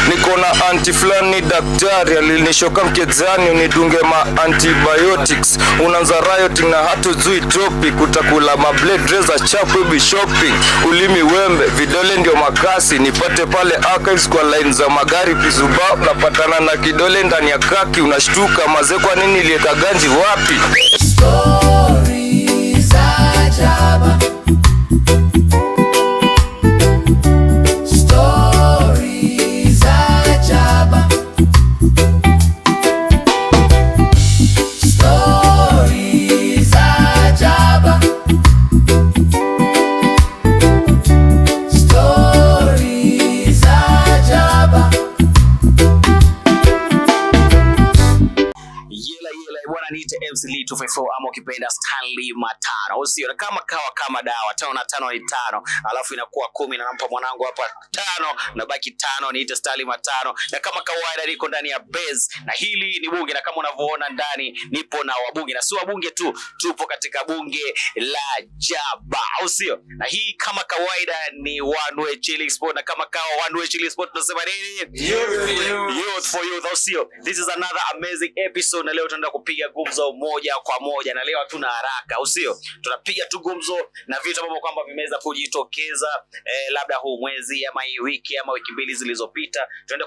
Niko na anti fulani daktari alinishoka mkezani unidunge ma antibiotics. Unaanza rioting na hatujui topic, utakula ma blade razor chapu bi shopping. Ulimi wembe vidole ndio makasi, nipate pale archives kwa line za magari Kisuba. Unapatana na kidole ndani ya kaki, unashtuka maze, kwa nini nilieka ganji wapi? Stories ajaba. Stories ajaba. Stories ajaba. Stories ajaba. Bwana niite MC Lee 254 ama ukipenda Stanley Matano. Usio kama kawa kama dawa 5 na 5 ni 5. Alafu inakuwa 10 na nampa mwanangu hapa 5 na baki 5 niite Stanley Matano. Na kama kawaida niko ndani ya base na hili ni bunge, na kama unavyoona ndani nipo na wabunge, na si wabunge tu, tupo katika bunge la Jaba. Usio na hii kama kawaida ni One Way Chilling Spot, na kama kawa One Way Chilling Spot tunasema nini? Youth for youth. Usio this is another amazing episode, na leo tunaenda kupiga gumzo moja kwa moja, na leo hatuna haraka, usio tunapiga tu gumzo na vitu ambavyo kwamba vimeweza kujitokeza labda huu mwezi ama hii wiki ama wiki mbili zilizopita. Tunaenda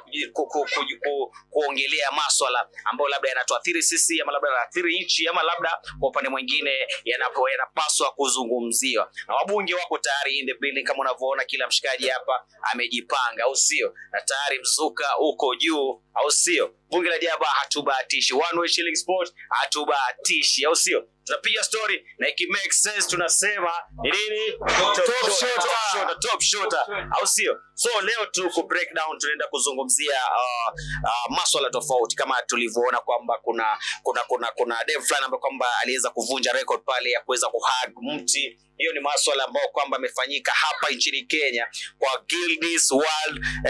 kuongelea masuala ambayo labda yanatuathiri sisi ama labda yanaathiri nchi ama labda kwa upande mwingine yanapaswa kuzungumziwa, na wabunge wako tayari in the building. Kama unavyoona kila mshikaji hapa amejipanga, au sio, na tayari mzuka uko juu, au sio. Bunge la Jaba hatubahatishi, One Way Chilling Spot hatubahatishi, au sio. Tunapiga story na iki make sense, tunasema nini? Top shooter, au sio. So leo tu ku break down, tunaenda kuzungumzia masuala tofauti, kama tulivyoona kwamba kuna dem fulani ambaye kwamba aliweza kuvunja record pale ya kuweza kuhug mti. Hiyo ni masuala ambayo kwamba yamefanyika hapa nchini Kenya kwa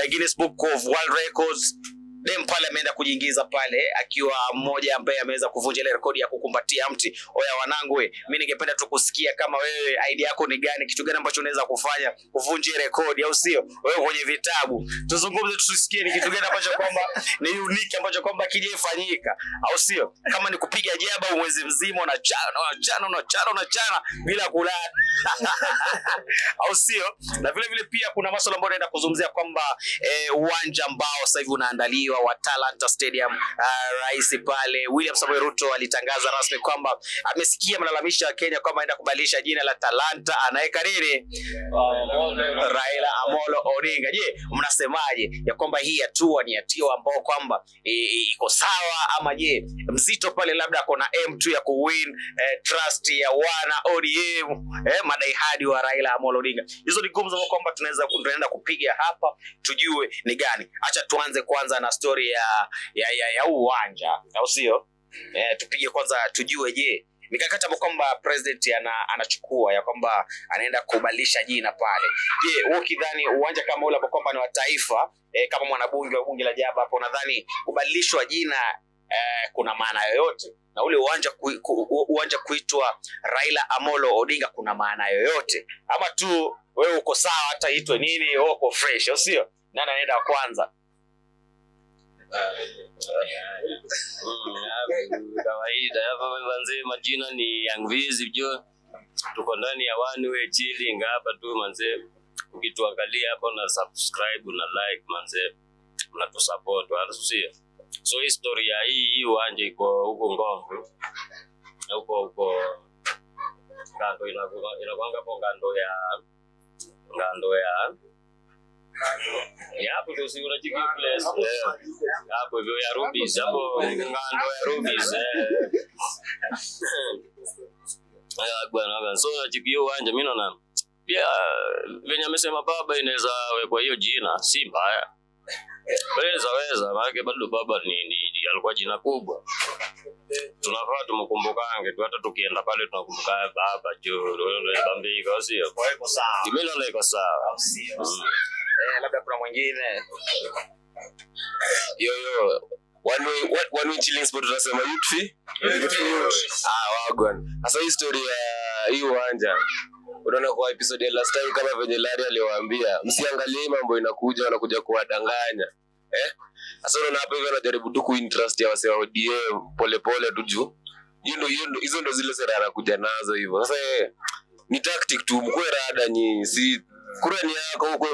Guinness Book of World Records. Dem pale ameenda kujiingiza pale akiwa mmoja ambaye ameweza kuvunja ile rekodi ya kukumbatia mti. Oya wanangu, mimi ningependa tu kusikia kama wewe idea yako ni gani, kitu gani ambacho unaweza kufanya kuvunja rekodi, au sio? Wewe kwenye vitabu tuzungumze, tusikie ni kitu gani ambacho kwamba ni unique ambacho kwamba kijifanyika, au sio? Kama ni kupiga jaba mwezi mzima na chana bila kulala au sio? Na vile vile pia kuna masuala ambayo naenda kuzungumzia kwamba uwanja ambao sasa hivi unaandaliwa wa Talanta Stadium, rais pale William Samoei Ruto alitangaza rasmi kwamba amesikia malalamisho ya Kenya kwamba anaenda kubadilisha jina la Talanta, anaweka nini? Raila Amolo Odinga. Je, mnasemaje ya kwamba hii hatua ni hatua ambao kwamba iko sawa, ama je mzito pale labda kuna M2 ya kuwin trust ya wana ODM, madai hadi wa Raila Amolo Odinga? Hizo ni gumzo kwamba tunaenda kupiga hapa tujue ni gani. Acha tuanze kwanza na story ya uwanja, au sio? Tupige kwanza tujue, je mikakati ambayo kwamba president anachukua ya kwamba anaenda kubadilisha jina pale. Je, wewe kidhani uwanja kama ule ambao kwamba ni wa taifa, kama mwanabunge wa bunge la Jaba hapo, nadhani kubadilishwa jina kuna maana yoyote? Na ule uwanja kuitwa Raila Amolo Odinga kuna maana yoyote, ama tu wewe uko sawa hata itwe nini, wewe uko fresh, au sio? Nani anaenda kwanza? Kawaida hapa manze, majina ni Young Vizi jo. Tuko ndani ya One Way Chilling hapa tu manze. Ukituangalia hapo na subscribe na like manze, mnatusupport wala sio? So historia hii uwanja iko huko Ngong. Huko kando inakwanga hapo ngando ya hapo tu, si unachiki place hapo hivyo ya Rubis, hapo ngando ya Rubis bwana. So unachiki uwanja, mimi naona pia venye amesema baba inaweza wekwa hiyo jina, si mbaya. Weza maana bado baba ni alikuwa jina kubwa. Tunafaa tumkumbukange tu, hata tukienda pale tunakumbuka baba jo Bambika, sio? Kwa hiyo sawa. Mimi naona iko sawa. Labda kuna mwingine. Yo One Way Chilling Spot tunasema youth. Wagwan. Sasa hii story ya hii uwanja unaona kwa episode ya last time kama venye Larry aliwaambia msiangalie mambo inakuja wanakuja kuwadanganya. Sasa unaona hapa hivi anajaribu tu kuinterest ya wase wa ODM pole tu juu. Hizo ndo zile sera anakuja nazo hivyo. Sasa ni tactic tu, mkwe rada ni si kura ni yako huko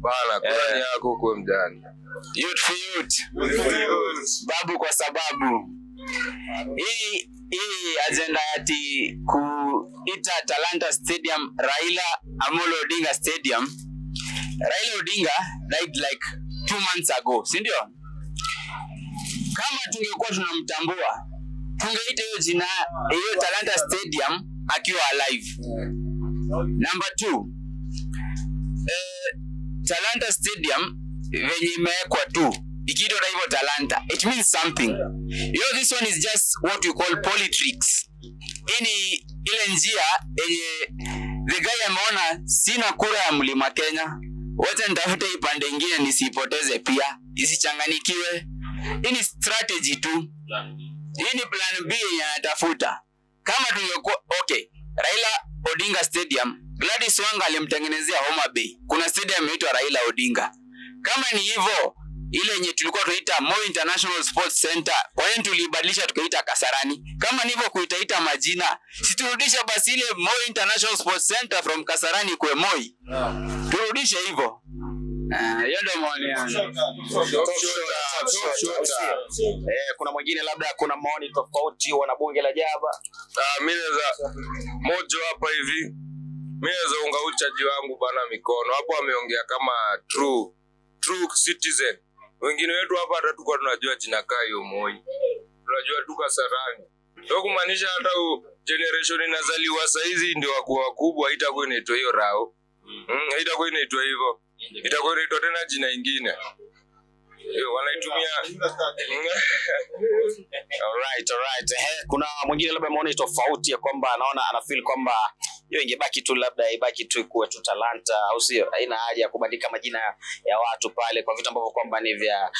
bana, kura ni yako huko mjani. Youth for youth. Babu kwa sababu hii agenda ati kuita Talanta Stadium Raila Amolo Odinga Stadium. Raila Odinga died like 2 months ago, si ndio? Kama tungekuwa tunamtambua, tungeita hiyo jina hiyo Talanta Stadium akiwa alive. Number 2, Talanta Stadium venye imewekwa tu ikiitwa hivyo Talanta, it means something. This one is just what we call politics. Ini ile njia yenye the guy ameona sina kura ya Mlima Kenya, wacha nitafute ipande ingine nisipoteze pia, isichanganikiwe. Ini strategy tu. Ini plan B yenye anatafuta. Kama tungekuwa okay, Raila Odinga Stadium, Gladys Wanga alimtengenezea Homa Bay. Kuna stadium inaitwa Raila Odinga. Kama ni hivyo, ile yenye tulikuwa tunaita Moi International Sports Center, kwa hiyo tulibadilisha tukaita Kasarani. Kama ni hivyo kuitaita majina, si turudisha basi ile Moi International Sports Center from Kasarani kwa Moi. Turudishe hivyo. Hiyo ndio maoni yangu. Kuna mwingine labda kuna maoni tofauti wana bunge la Jaba. Mimi naweza mojo hapa hivi. Mimi naweza unga uchaji wangu bana mikono. Hapo ameongea kama true citizen. Wengine wetu hapa hata tuko tunajua jina Kayo Moi. Tunajua tu Kasarani. Ndio kumaanisha hata generation inazaliwa saa hizi ndio wakubwa haitakuwa inaitwa hiyo Rao. Haitakuwa inaitwa hivyo. Itakuwa inaitwa tena jina ingine. Wanaitumia. Alright. Kuna mwingine labda maoni tofauti ya kwamba anaona anafeel kwamba hiyo ingebaki tu labda ibaki tu kuwa tu Talanta au sio? Haina haja ya kubandika majina ya watu pale kwa vitu ambavyo kwamba ni vya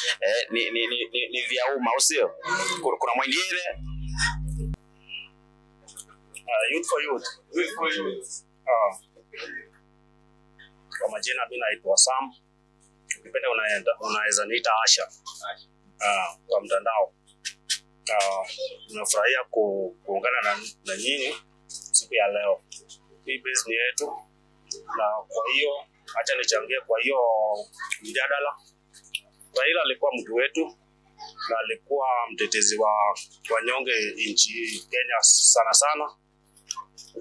ni vya umma au sio? Kuna mwingine youth for youth. Kwa majina mimi naitwa Sam. Ukipenda unaweza niita Asha. Kwa mtandao. Tunafurahia kuungana na nyinyi siku ya leo. Hii base ni yetu. Na kwa hiyo acha nichangie kwa hiyo mjadala. Raila alikuwa mtu wetu na alikuwa mtetezi wa wanyonge nchi Kenya sana.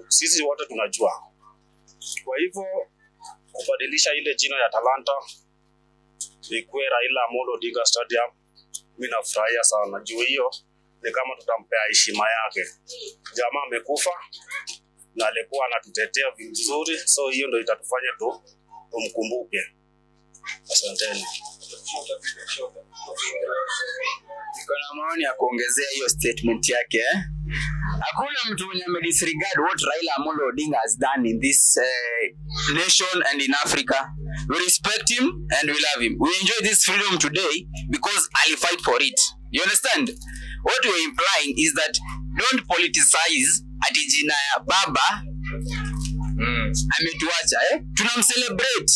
Sisi wote tunajua. Kwa hivyo kubadilisha ile jina ya Talanta ikuwe Raila Amolo Odinga Stadium, mimi nafurahia sana. Juu hiyo ni kama tutampea heshima yake. Jamaa amekufa na alikuwa anatutetea vizuri, so hiyo ndio itatufanya tumkumbuke. Asanteni. Kuna maoni ya kuongezea hiyo statement yake. Hakuna mtu mwenye disregard what Raila Amolo Odinga has done in this nation and in Africa. We respect him and we love him. We enjoy this freedom today because Ali fight for it. You understand? What we're implying is that don't politicize ati jina ya baba ametuacha. Tunamcelebrate.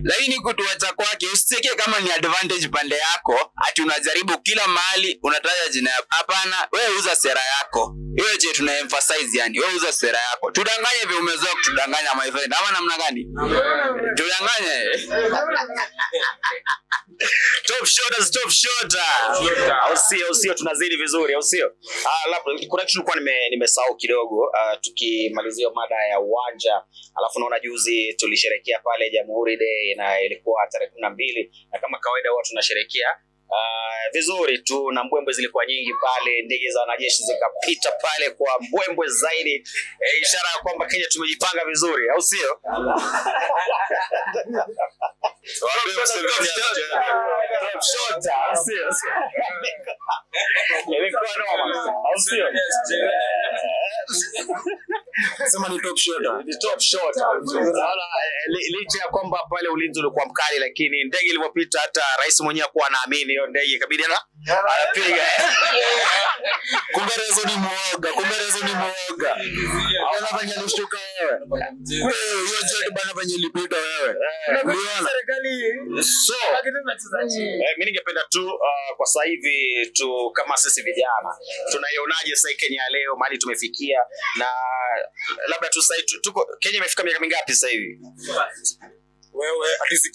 Lakini kutuacha kwake usiteke kama ni advantage pande yako ati unajaribu kila mahali unataja jina yako. Hapana, wewe uza sera yako. Hiyo je tuna emphasize yani. Wewe uza sera yako. Tudanganye vile umezoea kutudanganya my friend. Ama namna gani? Tudanganye. Top shooter. Au sio tunazidi vizuri, au sio? Labda kuna kitu nilikuwa nimesahau kidogo tukimalizia mada ya uwanja. Alafu naona juzi tulisherehekea pale Jamhuri Day na ilikuwa tarehe 12 na kama kawaida huwa tunasherehekea vizuri tu na mbwembwe zilikuwa nyingi pale, ndege za wanajeshi zikapita pale kwa mbwembwe zaidi, ishara ya kwamba Kenya tumejipanga vizuri, au sio? Sema ni top shot. Licha ya kwamba pale ulinzi ulikuwa mkali, lakini ndege ilipopita hata rais mwenyewe kuwa anaamini hiyo ndege ikabidi anapiga. Kumbe Rezo ni muoga. Ana fanya nishtuka wewe. Hiyo jet bana fanya ilipita wewe. Uliona serikali. So mimi ningependa tu kwa sasa hivi tu kama sisi vijana tunaionaje sasa Kenya leo mahali tumefikia, na labda tu sasa tuko Kenya imefika miaka mingapi sasa hivi? Wewe at least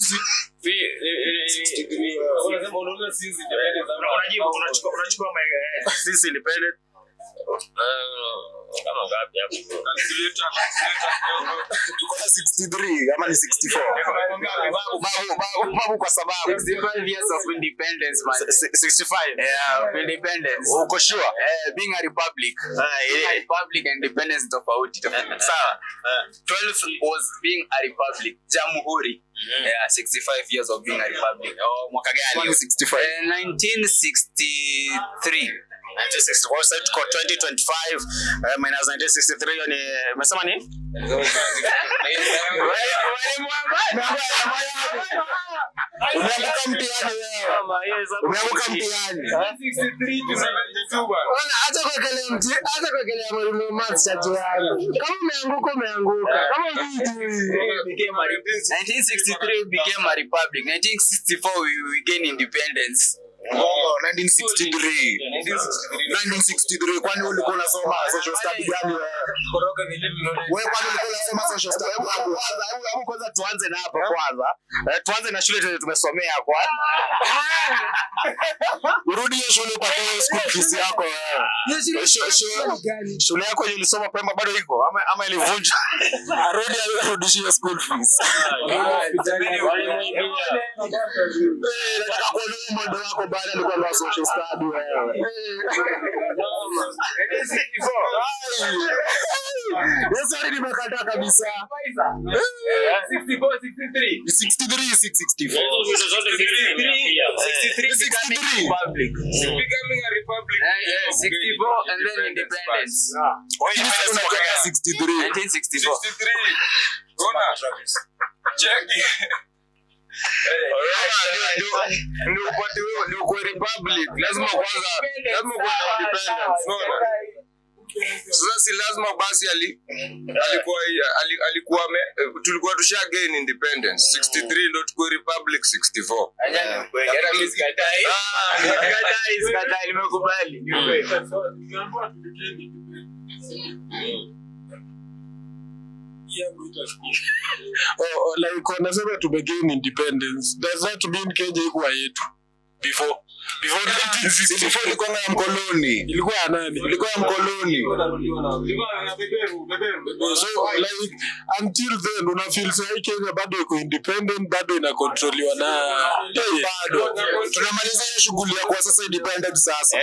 unachukua sisi independent kama ngapi hapo? tuko 63 ama ni 64? Babu kwa sababu 65 years of independence man. 65 Of independence. uko sure? Being a republic. Republic and independence tofauti. Sawa. 12 was being a republic. Jamhuri. 65 years of being a republic. Mwaka gani? 65 1963. 1964 sasa tuko 2025 minus 1963 ni umesema nini? Umeanguka mtihani wewe. Umeanguka mtihani. 63 to 72 bwana. Ona acha kuekelea mwalimu maths chacho yangu. Kama umeanguka. Kama vipi? 1963 became a republic. 1964 we gained independence. 1963 kwani ulikuwa unasoma social study gani wewe? Wewe kwani ulikuwa unasoma social study? Hebu kwanza tuanze na hapo kwanza. Tuanze na shule tumesomea kwa. Urudi shule upate school fees yako wewe. Shule yako ile ulisoma pema bado iko ama ilivunja? Arudishie school fees. Nataka kuona mwendo wako baada alikuwa na social study wewe. Yesu nimekataa kabisa. 64 63. 63 Republic. Becoming a republic. 64 and then independence. 1964. 63. Ona. Check. Ndio upate wewe ndio kwa republic lazima kwanza kuwa independence, unaona? Sasa si lazima basi alikuwa tulikuwa tusha gain independence 63 ndio tuko republic 64. Katai nimekubali. Like wanasema tumegain independence. Does that mean Kenya ikuwa yetu? Before 1964 ilikuwa ya mkoloni. Ilikuwa ya nani? Ilikuwa ya mkoloni. So like until then una feel say Kenya bado iko independent, bado inakontroliwa na bado. Tunamaliza hiyo shughuli ya kwa sasa independent sasa.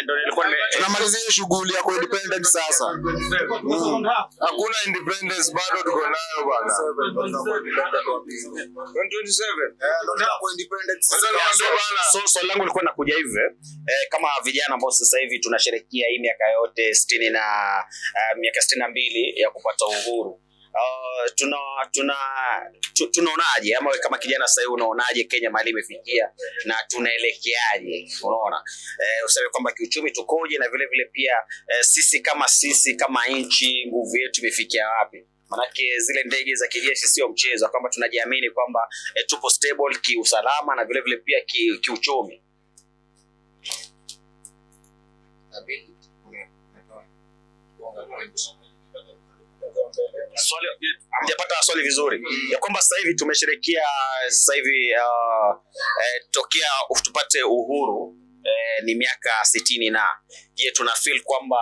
Tunamaliza hiyo shughuli ya kwa independent sasa. Hakuna independence bado tuko nayo bwana. 27. So langu lilikuwa nakuja hivi kama vijana ambao sasa hivi tunasherehekea hii miaka yote 60 na miaka 62 ya kupata uhuru. Tunaonaje ama kama kijana sasa hivi unaonaje Kenya mahali imefikia na tunaelekeaje? Unaona useme kwamba kiuchumi tukoje, na vile vile pia sisi kama nchi nguvu yetu imefikia wapi? Manake zile ndege za kijeshi sio mchezo, kwamba tunajiamini kwamba tupo stable kiusalama na vile vile pia kiuchumi. Swali hamjapata swali vizuri ya kwamba sasa hivi tumesherehekea sasa hivi tokea tupate uhuru ni miaka 60 na je, tuna feel kwamba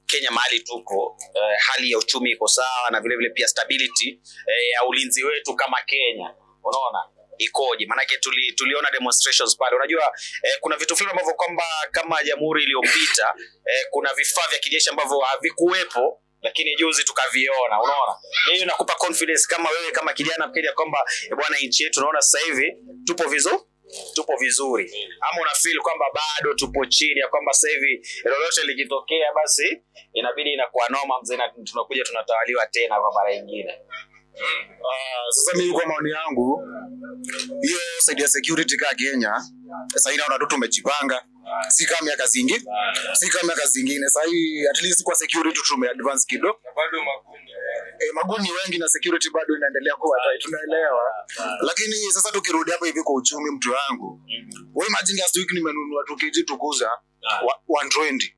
Kenya mahali tuko hali ya uchumi iko sawa na vile vile pia stability ya ulinzi wetu kama Kenya unaona ikoje? Manake tuliona demonstrations pale, unajua kuna vitu fulani ambavyo kwamba kama jamhuri iliyopita kuna vifaa vya kijeshi ambavyo havikuwepo lakini juzi tukaviona, unaona. Hiyo inakupa confidence kama wewe kama kijana Mkenya kwamba bwana nchi yetu unaona sasa hivi tupo vizuri, ama una feel kwamba bado tupo chini ya kwamba sasa hivi lolote likitokea basi inabidi inakuwa noma mzee na tunakuja tunatawaliwa tena kwa mara nyingine? Sasa mimi kwa maoni yangu hiyo side ya security ka Kenya sasa inaona tu tumejipanga Si kama miaka zingine. Sasa hii at least kwa security tume advance kidogo. Bado maguni. Maguni wengi na security bado inaendelea kuwa tight, tunaelewa. Lakini sasa tukirudi hapa hivi kwa uchumi mtu wangu. Wewe imagine last week nimenunua 2 kg tukuza 120.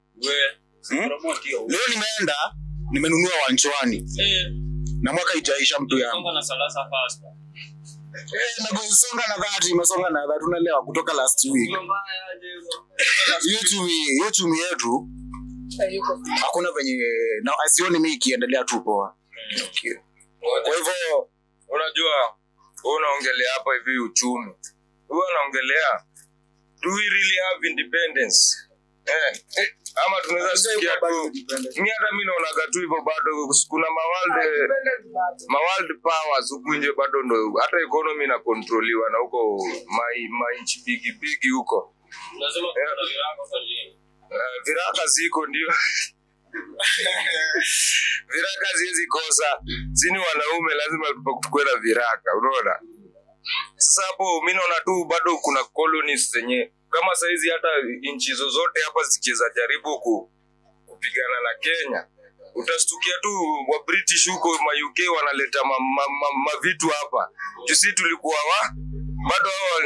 Leo nimeenda nimenunua 120. Na mwaka ijaisha mtu yangu. Na salasa pasta. Nakusonga na 30, imesonga na 30 tunaelewa kutoka last week. YouTube yetu hakuna venye na asioni mimi ikiendelea tu poa. Kwa hivyo unajua unaongelea hapa hivi uchumi. Wewe unaongelea do we really have independence? Ama tunaweza sikia tu. Mimi naona tu hivyo bado kuna world powers huku nje bado ndo hata economy na controliwa na huko mainchi bigi huko. Lazima kuna viraka kwa nini? Viraka ziko ndio. Viraka ziwezi kosa. Sini wanaume lazima tukue na viraka, unaona? Sasa hapo mimi naona tu bado kuna colonies zenye kama saizi hata nchi zozote hapa zikiweza jaribu kupigana na Kenya, utastukia tu wa British huko ma UK wanaleta vitu hapa. Sisi tulikuwa bado hao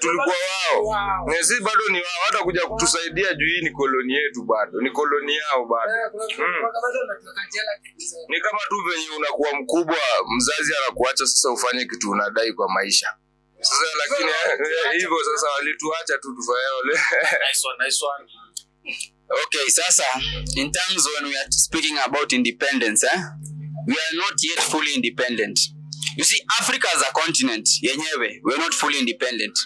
tulikuwa wao. Sisi bado ni wao, hata kuja kutusaidia juu hii ni koloni yetu bado. Ni koloni yao bado. Ni kama tu venye unakuwa mkubwa, mzazi anakuacha sasa ufanye kitu unadai kwa maisha. Sasa lakini hivyo sasa walituacha tu tufanye. Nice one. Okay, sasa in terms when we are speaking about independence, we are not yet fully independent. You see, Africa as a continent, yenyewe, we are not fully independent.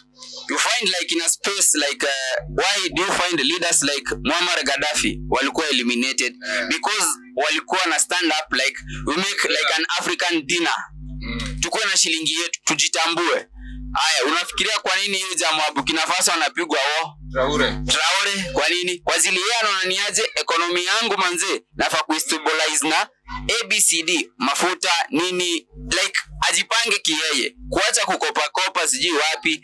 You find like in a space like, why do you find leaders like Muammar Gaddafi walikuwa eliminated? Because walikuwa na stand up like, we make like an African dinner. Tukue na shilingi yetu, tujitambue. Haya, unafikiria kwa nini hiyo jamaa wa Burkina Faso wanapigwa Traore, kwa nini? Kwa zili yeye ananiaje economy yangu manze nafaa kuistabilize na ABCD, mafuta nini, like ajipange kiyeye. Kuacha kukopa sijui wapi.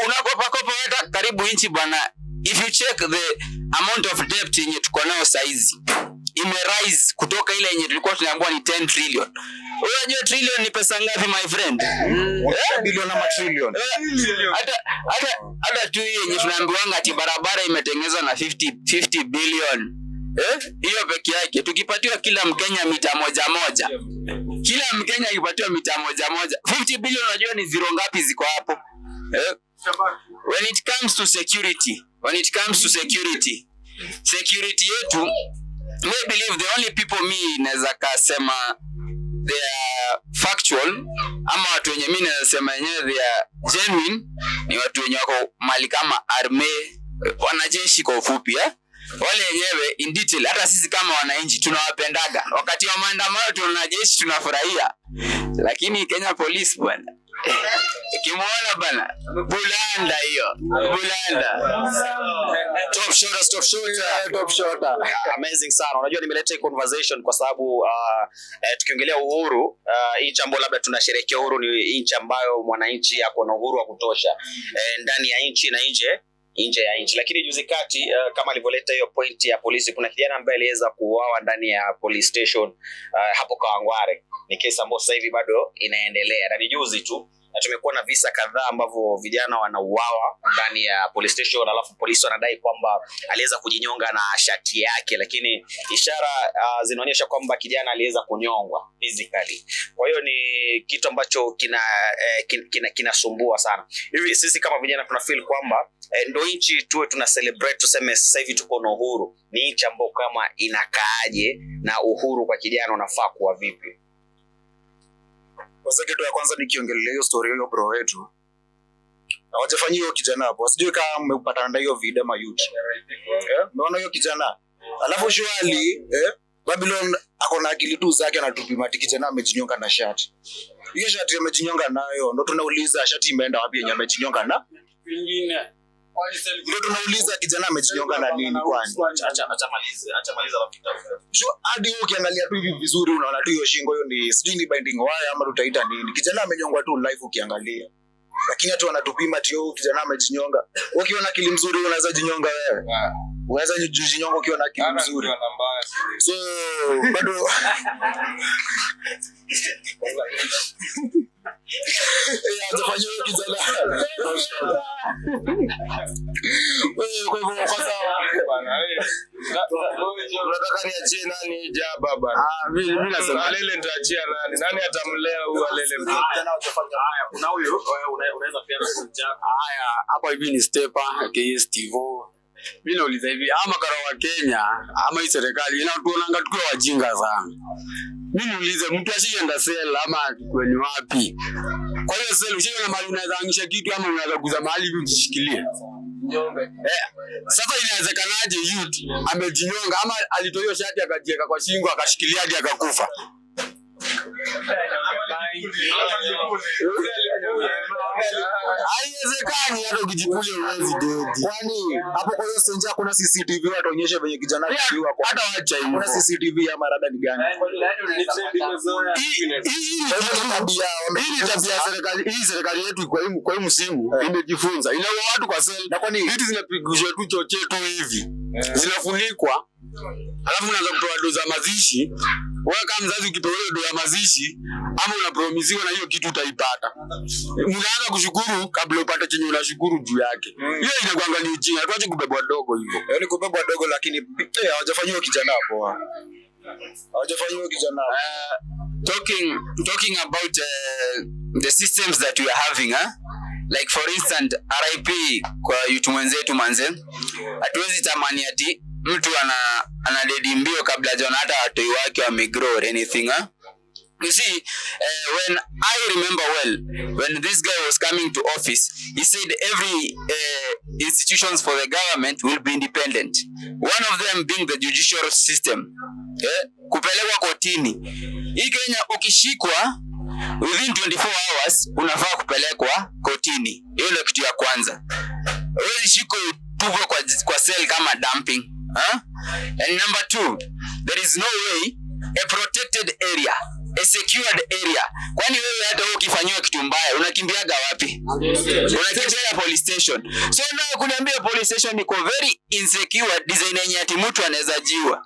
Unakopa hata karibu inchi bwana. If you check the amount of debt yenye tuko nayo saizi, rise kutoka ile yenye tulikuwa tunaambiwa ni 10 trillion. Unajua trillion ni pesa ngapi my friend? Bilioni ama trillion. Hata tu yenye tunaambiwa ati barabara imetengenezwa na 50 billion. Hiyo peke yake tukipatiwa kila Mkenya mita moja. Kila Mkenya akipatiwa mita moja. 50 billion unajua ni zero ngapi ziko hapo? When it comes to security, yetu, we believe the only people naweza kasema they are factual, ama watu wenye mimi naweza sema wenyewe they are genuine, ni watu wenye wako mali kama army, wanajeshi kwa ufupi wale wenyewe in detail. Hata sisi kama wananchi tunawapendaga. Wakati wa maandamano tunaona jeshi tunafurahia. Lakini Kenya Police bwana, kimuona bana bulanda hiyo. Top shot. Amazing sana. Unajua nimeleta hii conversation kwa sababu tukiongelea uhuru, nchi ambayo labda tunasherehekea uhuru ni nchi ambayo mwananchi ako na uhuru wa kutosha ndani ya nchi na nje ya nchi. Lakini juzi kati kama alivyoleta hiyo point ya polisi, kuna kijana ambaye aliweza kuuawa ndani ya police station hapo Kawangware. Ni kesi ambayo sasa hivi bado inaendelea. Na ni juzi tu na tumekuwa na visa kadhaa ambavyo vijana wanauawa ndani ya police station, alafu polisi wanadai kwamba aliweza kujinyonga na shati yake, lakini ishara zinaonyesha kwamba kijana aliweza kunyongwa physically. Kwa hiyo ni kitu ambacho kinasumbua sana. Hivi sisi kama vijana tuna feel kwamba ndo nchi tuwe tuna celebrate, tuseme sasa hivi tuko na uhuru. Ni nchi ambayo kama inakaaje na uhuru kwa kijana unafaa kuwa vipi? Kwa kitu ya kwanza nikiongelea hiyo story hiyo bro wetu. Hawajafanyia hiyo kijana hapo. Wasijue kama mmepata ndio hiyo video ama YouTube. Unaona hiyo kijana. Alafu shwali Babylon akona akili tu zake anatupima kijana amejinyonga na shati. Hiyo shati amejinyonga nayo ndio tunauliza shati imeenda wapi yenye amejinyonga na? Vingine. Ndio tunauliza kijana amejinyonga na nini kwani? Acha maliza Hadi ukiangalia tu hivi vizuri unaona tu hiyo shingo hiyo ni sijui ni binding wire ama tutaita nini. Kijana amenyongwa tu live ukiangalia. lakini hata wanatupima tio kijana amejinyonga. Ukiona akili mzuri unaweza jinyonga wewe. Unaweza jinyonga ukiona akili mzuri. So bado hajafanya kijana. Kwa hivyo kwanza Unataka niachie nani jaba bana? mimi nasema Alele nitaachia nani? Nani atamlea huyu Alele mtoto? Kuna huyo unaweza pia kumjaka. Haya, hapa hivi ni Stepa aka Stevo. Mimi nauliza hivi, ama kara wa Kenya ama hii serikali inatuonanga tukiwa wajinga sana. Mimi niulize mtu ashienda sel ama kweni wapi? Kwa hiyo sel ushiona mali unaweza angisha kitu ama unaweza kuza mahali hivi ujishikilie. Sasa inawezekanaje youth amejinyonga ama alitoa hiyo shati akajiweka kwa shingo akashikilia hadi akakufa? Haiwezekani hata ukijipule uwezi dedi. kwani hapo kwa hiyo senja kuna CCTV wataonyesha venye kijana aliwa kwa. Hata wacha hivyo. Kuna CCTV ama rada ni gani? Hii tabia ya serikali, hii serikali yetu kwa hii msimu imejifunza. Inaua watu kwa sel. Na kwani Vitu zinapigishwa tu choche tu hivi. Zinafunikwa. Alafu unaanza kutoa doza mazishi. Wewe kama mzazi ukipewa hiyo doza mazishi ama unapromisiwa na hiyo kitu utaipata. Unaanza kushukuru kabla upate chenye unashukuru juu yake. Hiyo inakuanga ni ujinga. Tuache kubebwa dogo hivyo. yaani kubebwa dogo lakini hawajafanywa kijana hapo. Hawajafanywa kijana. Talking about the systems that we are having, like for instance RIP kwa yutu mwenzetu manze, hatuwezi tamani ati mtu ana dedi mbio kabla jana hata watoi wake wamegrow or anything. You see, when I remember well, when this guy was coming to office, he said every institutions for the government will be independent. One of them being the judicial system. Kupelekwa kotini. Hii Kenya ukishikwa within 24 hours unafaa kupelekwa kotini. Hiyo ndio kitu ya kwanza. Wewe shiko tupo kwa cell kama dumping. And number 2, there is no way a protected area, a secured area. Kwani wewe hata ukifanywa kitu mbaya unakimbiaga wapi? Unakimbia police station. So now kuniambia police station iko very insecure, design yenye ati mtu anaweza jiwa.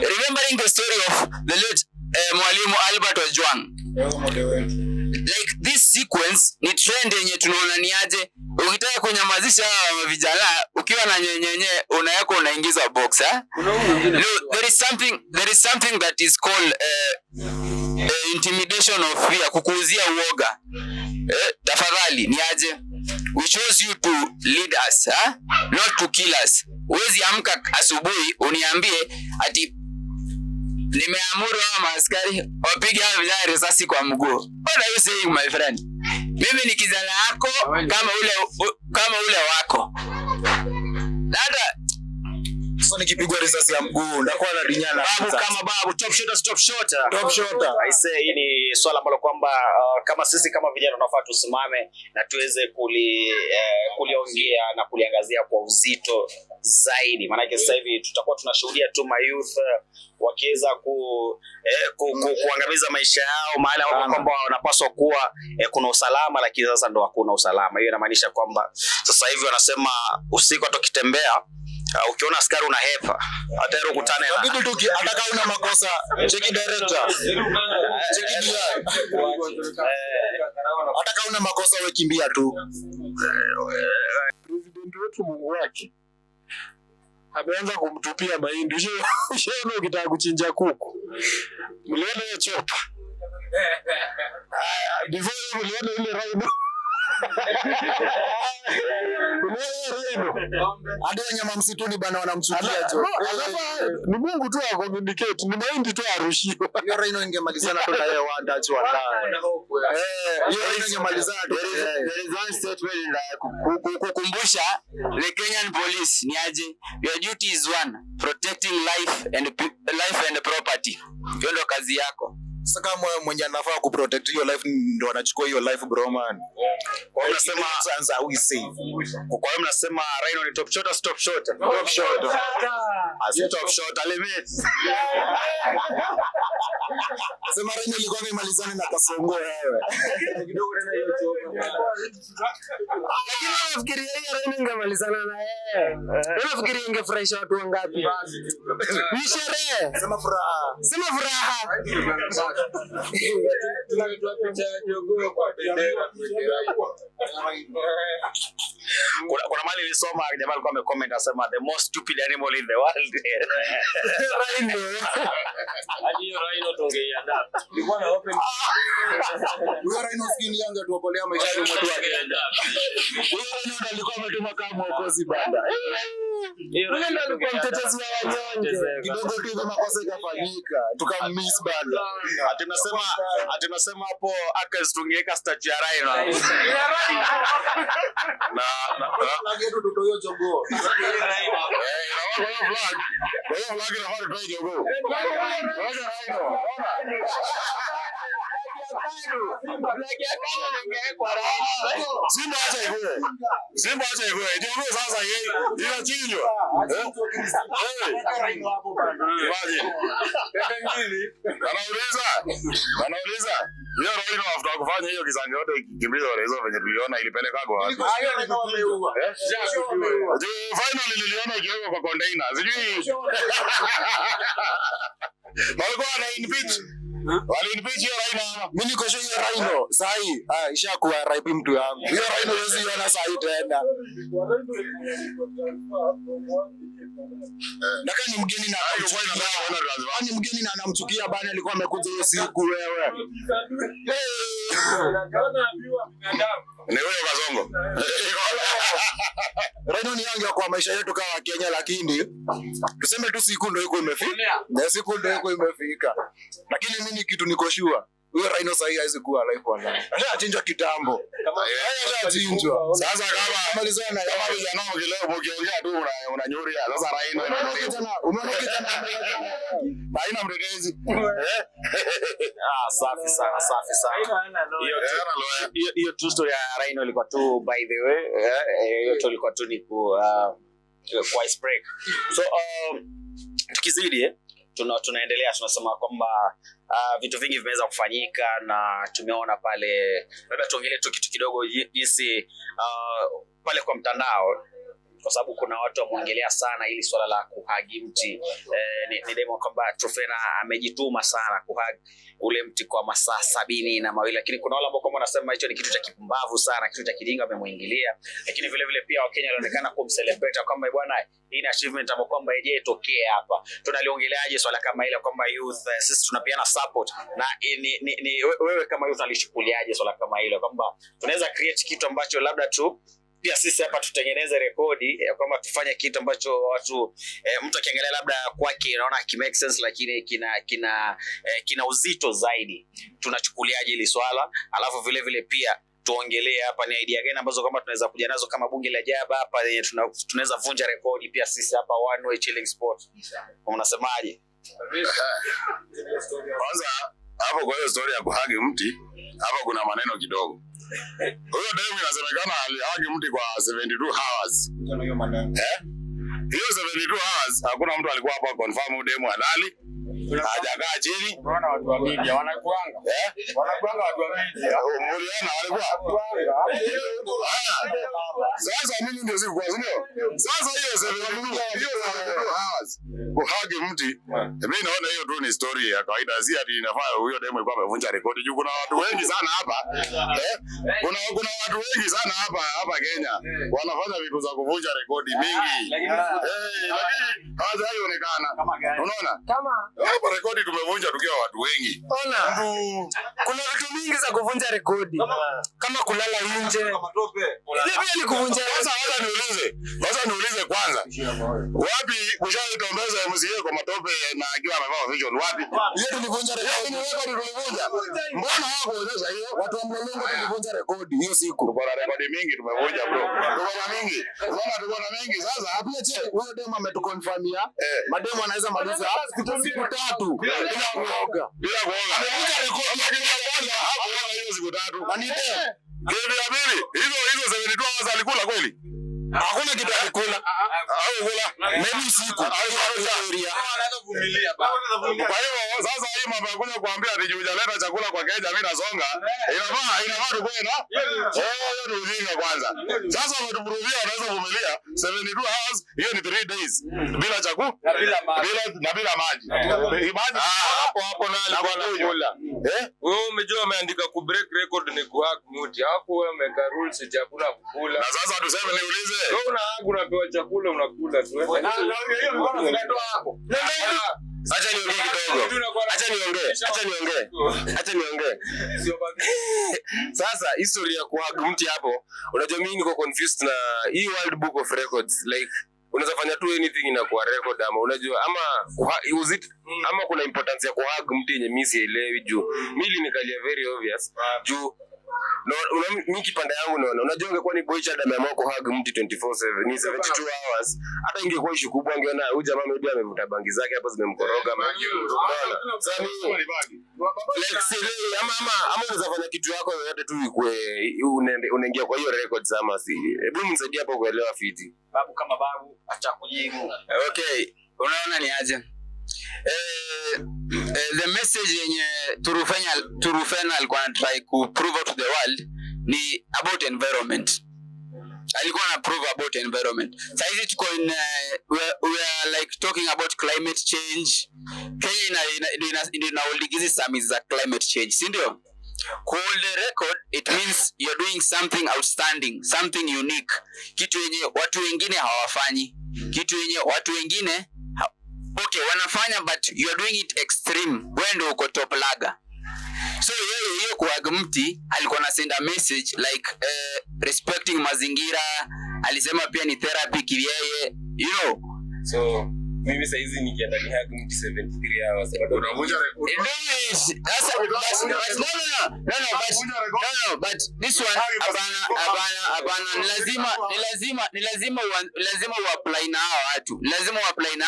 Remembering the story of the late Mwalimu Albert Ojwang. Like this sequence ni trend yenye tunaona ni aje. Ukitaka kunyamazisha vijana ukiwa na nyenyenye unayako unaingiza box. There is something that is called intimidation of fear, kukuuzia uoga. Tafadhali ni aje. We chose you to lead us, not to kill us. Uwezi amka asubuhi uniambie ati nimeamuru hawa maaskari wapige hawa vijana risasi kwa mguu. What are you saying my friend? Mimi ni kijana yako kama ule wako. Hata So nikipigwa risasi ya mguu ndakuwa na rinyana. Babu kama babu, top shooter. I say hii ni swala ambalo kwamba kama sisi kama vijana tunafaa tusimame na tuweze kuliongea na kuliangazia kwa uzito zaidi. Maana sasa hivi tutakuwa tunashuhudia tu youth wakiweza kuangamiza maisha yao mahali ambapo kwamba wanapaswa kuwa kuna usalama, lakini sasa ndo hakuna usalama. Hiyo inamaanisha kwamba sasa hivi wanasema usiku atakitembea ukiona askari unahepa hata hero kutane na bibi tu ataka una makosa cheki director cheki dia ataka una makosa wewe kimbia tu. President wetu Mungu wake ameanza kumtupia mahindi. Ushaona ukitaka kuchinja kuku mliona hiyo chopa before mliona ile rhino hadi wanyama msituni bana wanamchukia jo. Ni Mungu tu acommunicate, ni mahindi tu arushiwa. Hiyo rhino ingemalizana tu na yeye wanda tu wala. Hiyo rhino ingemalizana tu. There is one statement kukumbusha the Kenyan police ni aje. Your duty is one, protecting life and property. Hiyo ndio kazi yako. Sasa kama mwenye anafaa kuprotect hiyo life ndo anachukua hiyo life bro man. Kwa hiyo nasema anza we save. Kwa hiyo mnasema Rhino ni top shooter. Top shooter. Top shooter limit. Sema Raino ilikuwa imalizane na Kasongo wewe. Lakini nafikiria hiyo Raino ingemalizana na yeye. Unafikiria ingefurahisha watu wangapi? Ni sherehe. Sema furaha. Sema furaha. Kuna mali nilisoma jamaa alikuwa amecomment asema the most stupid animal in the world. Raino. Hadi hiyo Raino tungeiandaa. Ilikuwa na open. Huyo Raino skin yanga tuopolea maisha ya mtu wake. Huyo Raino alikuwa ametuma kama mwokozi banda. Huyo ndo alikuwa mtetezi wa wanyonge. Kidogo tu hizo makosa ikafanyika. Tukamiss banda. Atunasema hapo Akers tungeweka statue ya Raino. Na getu tutoyo jogo. Simba acha ikoe. Jogo sasa yeye inachinjwa. Anauliza. Hiyo Raino after kufanya hiyo kisanga yote kimbizo hizo venye tuliona ilipeleka kwa wapi? Finally niliona ikiwekwa kwa container. Sijui. Walikuwa na impeach. Wali-impeach hiyo Raino. Mimi niko sure hiyo Raino sahi ishakuwa RIP mtu yangu. Hiyo Raino hizi yana sahi tena. Ndaka ni mgeni na ni mgeni na anamchukia bana alikuwa amekuja hiyo siku wewe. Ni wewe Kasongo. Raino ni yangu kwa maisha yetu kama Kenya, lakini tuseme tu siku ndio iko imefika. Na siku ndio iko imefika. Lakini mimi kitu niko sure huyo Raino sahi haizi kuwa live online. Achinjwa kitambo. Achinjwa. Sasa kama malizana kama vijana leo ukiongea tu unanyuria. Sasa Raino umeona kijana haina mtetezi. Safi sana. Hiyo true story ya Raino ilikuwa tu by the way. Hiyo tu ilikuwa tu ni kwa ice break. So tukizidi tunaendelea tunasema kwamba vitu vingi vimeweza kufanyika na tumeona pale, labda tuongelee tu kitu kidogo jinsi pale kwa mtandao, kwa sababu kuna watu wameongelea sana ili swala la kuhagi mti. Ni demo kwamba Truphena amejituma sana kuhagi ule mti kwa masaa 72, lakini kuna wale ambao kama wanasema hicho ni kitu cha kipumbavu sana, kitu cha kijinga amemuingilia. Lakini vile vile pia Wakenya wanaonekana kumcelebrate kwamba bwana hii ni achievement ambayo kwamba ije itokee hapa. Tunaliongeleaje swala kama ile kwamba youth sisi tunapeana support, na ni wewe kama youth alishukuliaje swala kama ile kwamba tunaweza create kitu ambacho labda tu pia sisi hapa tutengeneze rekodi ya kwamba tufanye kitu ambacho watu mtu akiangalia labda kwake anaona ki make sense, lakini kina uzito zaidi. Tunachukuliaje hili swala? Alafu vile vile pia tuongelee hapa ni idea gani ambazo kama tunaweza kuja nazo kama bunge la jaba hapa yenye tunaweza vunja rekodi pia sisi hapa One Way Chilling Sport. Unasemaje? Kwanza hapo kwa hiyo story ya kuhagi mti, hapo kuna maneno kidogo. Huyo demu inasemekana alihagi mti kwa 72 hours. Hiyo 72 hours hakuna mtu alikuwa hapa confirm demu halali. Hajakaa chini. Unaona watu wa media wanakuanga. Wanakuanga watu wa media. Muliona walikuwa. Sasa mimi ndio siku kwa ndio. Sasa hiyo 72 hours kuhagi mti. Mimi naona hiyo tu ni story ya kawaida, si ati inafaa huyo demo alikuwa amevunja rekodi juu kuna watu wengi sana hapa. Kuna watu wengi sana hapa Kenya wanafanya vitu za kuvunja rekodi mingi. Lakini hajaonekana. Unaona? Kama hapa rekodi tumevunja tukiwa watu wengi. Ona. Kuna vitu mingi za kuvunja rekodi. Kama kulala nje. Ile pia ni kuvunja. Sasa niulize kwanza. Wapi ushaitombeza MCA kwa matope na akiwa amevaa vision wapi? Hiyo tulivunja rekodi. Mbona hawakuonyesha hiyo? Watu wa Mlolongo tulivunja rekodi hiyo siku. Tuko na rekodi mingi tumevunja bro. Tuko na mingi. Sasa hapa je, huyo demo ametukonfirmia. Mademo anaweza maliza siku 3 bila kuoga. Amevunja rekodi kwanza hapo hiyo siku 3. Anite. Kitu ya pili, hizo 72 hours alikula kweli? Hakuna kitu alikula. Au kula. Maybe usiku. Au historia. Kwa hiyo sasa hii mambo ya kuja kuambia ati hujaleta chakula kwa Kenya mimi nasonga. Inafaa tukue na. Hiyo ni ujinga kwanza. Sasa wametupruvia wanaweza kuvumilia 72 hours, hiyo ni 3 days. Bila chakula, bila maji. Hapo na alikuwa anakula. Wewe umejua ameandika ku break record ni kuhack mti. Hapo wewe umeka rules ya chakula kukula. Na sasa tuseme niulize. Wewe unapewa chakula unakula tu. Acha niongee. Sasa historia ya kuhack mti hapo, unajua mimi niko confused na hii World Book of Records, like unaweza fanya tu anything inakuwa record ama unajua ama kuna importance ya kuhack mti yenye mimi sielewi juu mimi nikalia very obvious juu mimi kipande yangu naona unajua ungekuwa ni Boychad ameamua kuhack mti 24/7 ni 72 hours hata ingekuwa issue kubwa angeona huyu jamaa maybe amevuta bangi zake hapo zimemkoroga unaona sasa like ama unaweza fanya kitu yako yote tu ikue unaingia kwa hiyo records ama si hebu mnisaidie hapo kuelewa fiti babu kama babu acha kujibu. Okay, unaona ni aje? The message yenye Turufena alikuwa try to prove out to the world ni about environment. Alikuwa na prove about environment. Sasa tuko in we are like talking about climate change. Kenya inauligizi summits za climate change, si ndio? Hold the record, it means you're doing something outstanding, something unique. Kitu yenye watu wengine hawafanyi. Kitu yenye watu wengine okay wanafanya but you're doing it extreme. Wewe ndio uko top laga. So hiyo kuhack mti alikuwa na send a message like respecting mazingira. Alisema pia ni therapy kiyeye, you know. So mimi sasa hizi nikienda ni hack mti 73 hours bado unavunja record. No, but this one abana ni lazima uapply na hao watu. Lazima uapply na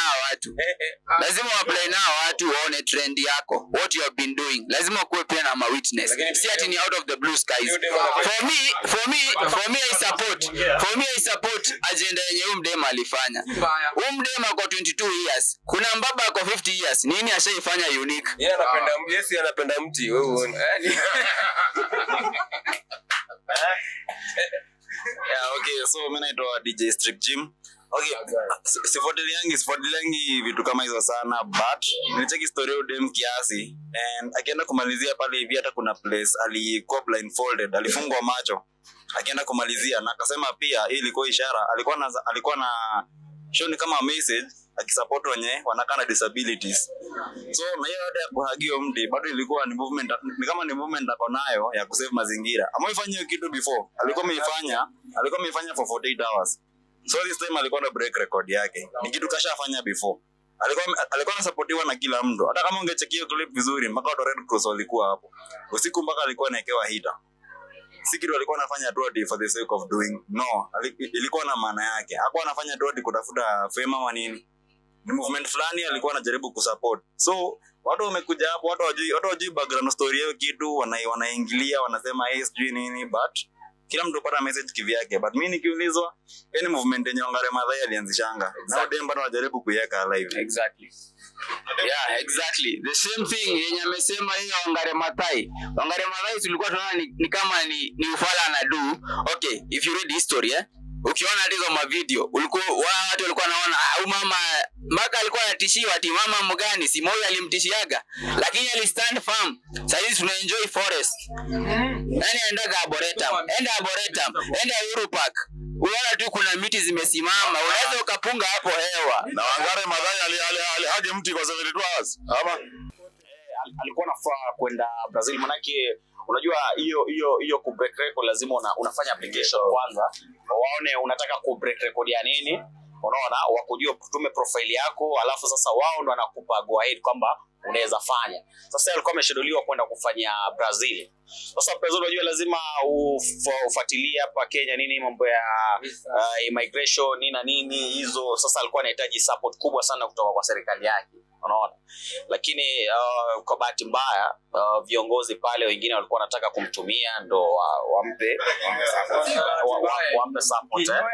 hao watu waone trend yako. What you have been doing. Lazima kuwe pia na witness. Si ati ni out of the blue skies. For me I support agenda yenye umdema alifanya. Umdema kwa 22 years. Kuna mbaba kwa 50 years. Nini ashaifanya unique? Yeye anapenda mti, wewe uone. Yeah, okay, so mimi naitwa DJ Strip Jim. Okay, sifuatiliangi vitu kama hizo sana, but nilicheki story ya dem kiasi and akienda kumalizia pale hivi hata kuna place alikuwa blindfolded, alifungwa macho. Akienda kumalizia na akasema pia hii ilikuwa ishara, alikuwa na show ni kama message akisupport wenye wanakaa na disabilities. So na hiyo hadi ya kuhagio mti bado ilikuwa ni movement, ni kama ni movement ako nayo ya kusave mazingira. Ameifanya hiyo kitu before. Alikuwa ameifanya for 48 hours. So this time alikuwa na break record yake. Ni kitu kashafanya before. Alikuwa anasupportiwa na kila mtu. Hata kama ungechekia hiyo clip vizuri, mpaka watu Red Cross walikuwa hapo. Usiku mpaka alikuwa anaekewa hita. Si kitu alikuwa anafanya tu for the sake of doing. No, ilikuwa na maana yake. Hakuwa anafanya tu kutafuta fame ama nini. Ni movement fulani alikuwa anajaribu kusupport. So watu wamekuja hapo, watu wajui background story yao kitu, wanaingilia, wanasema sijui nini, but kila mtu pata message kivyake. But mimi nikiulizwa, any movement yenye Wangare Maathai alianzishanga. Na dem bado wanajaribu kuiweka live. Exactly. Yeah, exactly. The same thing yenye amesema hiyo Wangare Maathai. Wangare Maathai tulikuwa tunaona ni kama ni ufala na do. Okay, if you read history, ukiona hizo mavideo, watu walikuwa wanaona mama mpaka alikuwa anatishiwa ati mama mgani si moyo alimtishiaga, lakini alistand firm. Sasa hivi tuna enjoy forest. Nani anaenda Arboretum? Enda Uhuru Park. Unaona tu kuna miti zimesimama, unaweza ukapunga hapo hewa. Na Wangare Maathai alihage mti kwa 72 hours. Ama alikuwa anafaa kwenda Brazil, manake unajua hiyo ku break record lazima unafanya application kwanza. Waone unataka ku break record ya nini? Unaona, wakujua kutume profile yako, alafu sasa wao ndo wanakupa go ahead kwamba unaweza fanya. Sasa alikuwa ameshauriwa kwenda kufanya Brazil. Sasa Brazil unajua lazima ufuatilie hapa Kenya nini mambo ya immigration nini hizo. Sasa alikuwa anahitaji support kubwa sana kutoka kwa serikali yake. unaona. Lakini kwa bahati mbaya viongozi pale wengine walikuwa wanataka kumtumia ndo wampe support. Walikuwa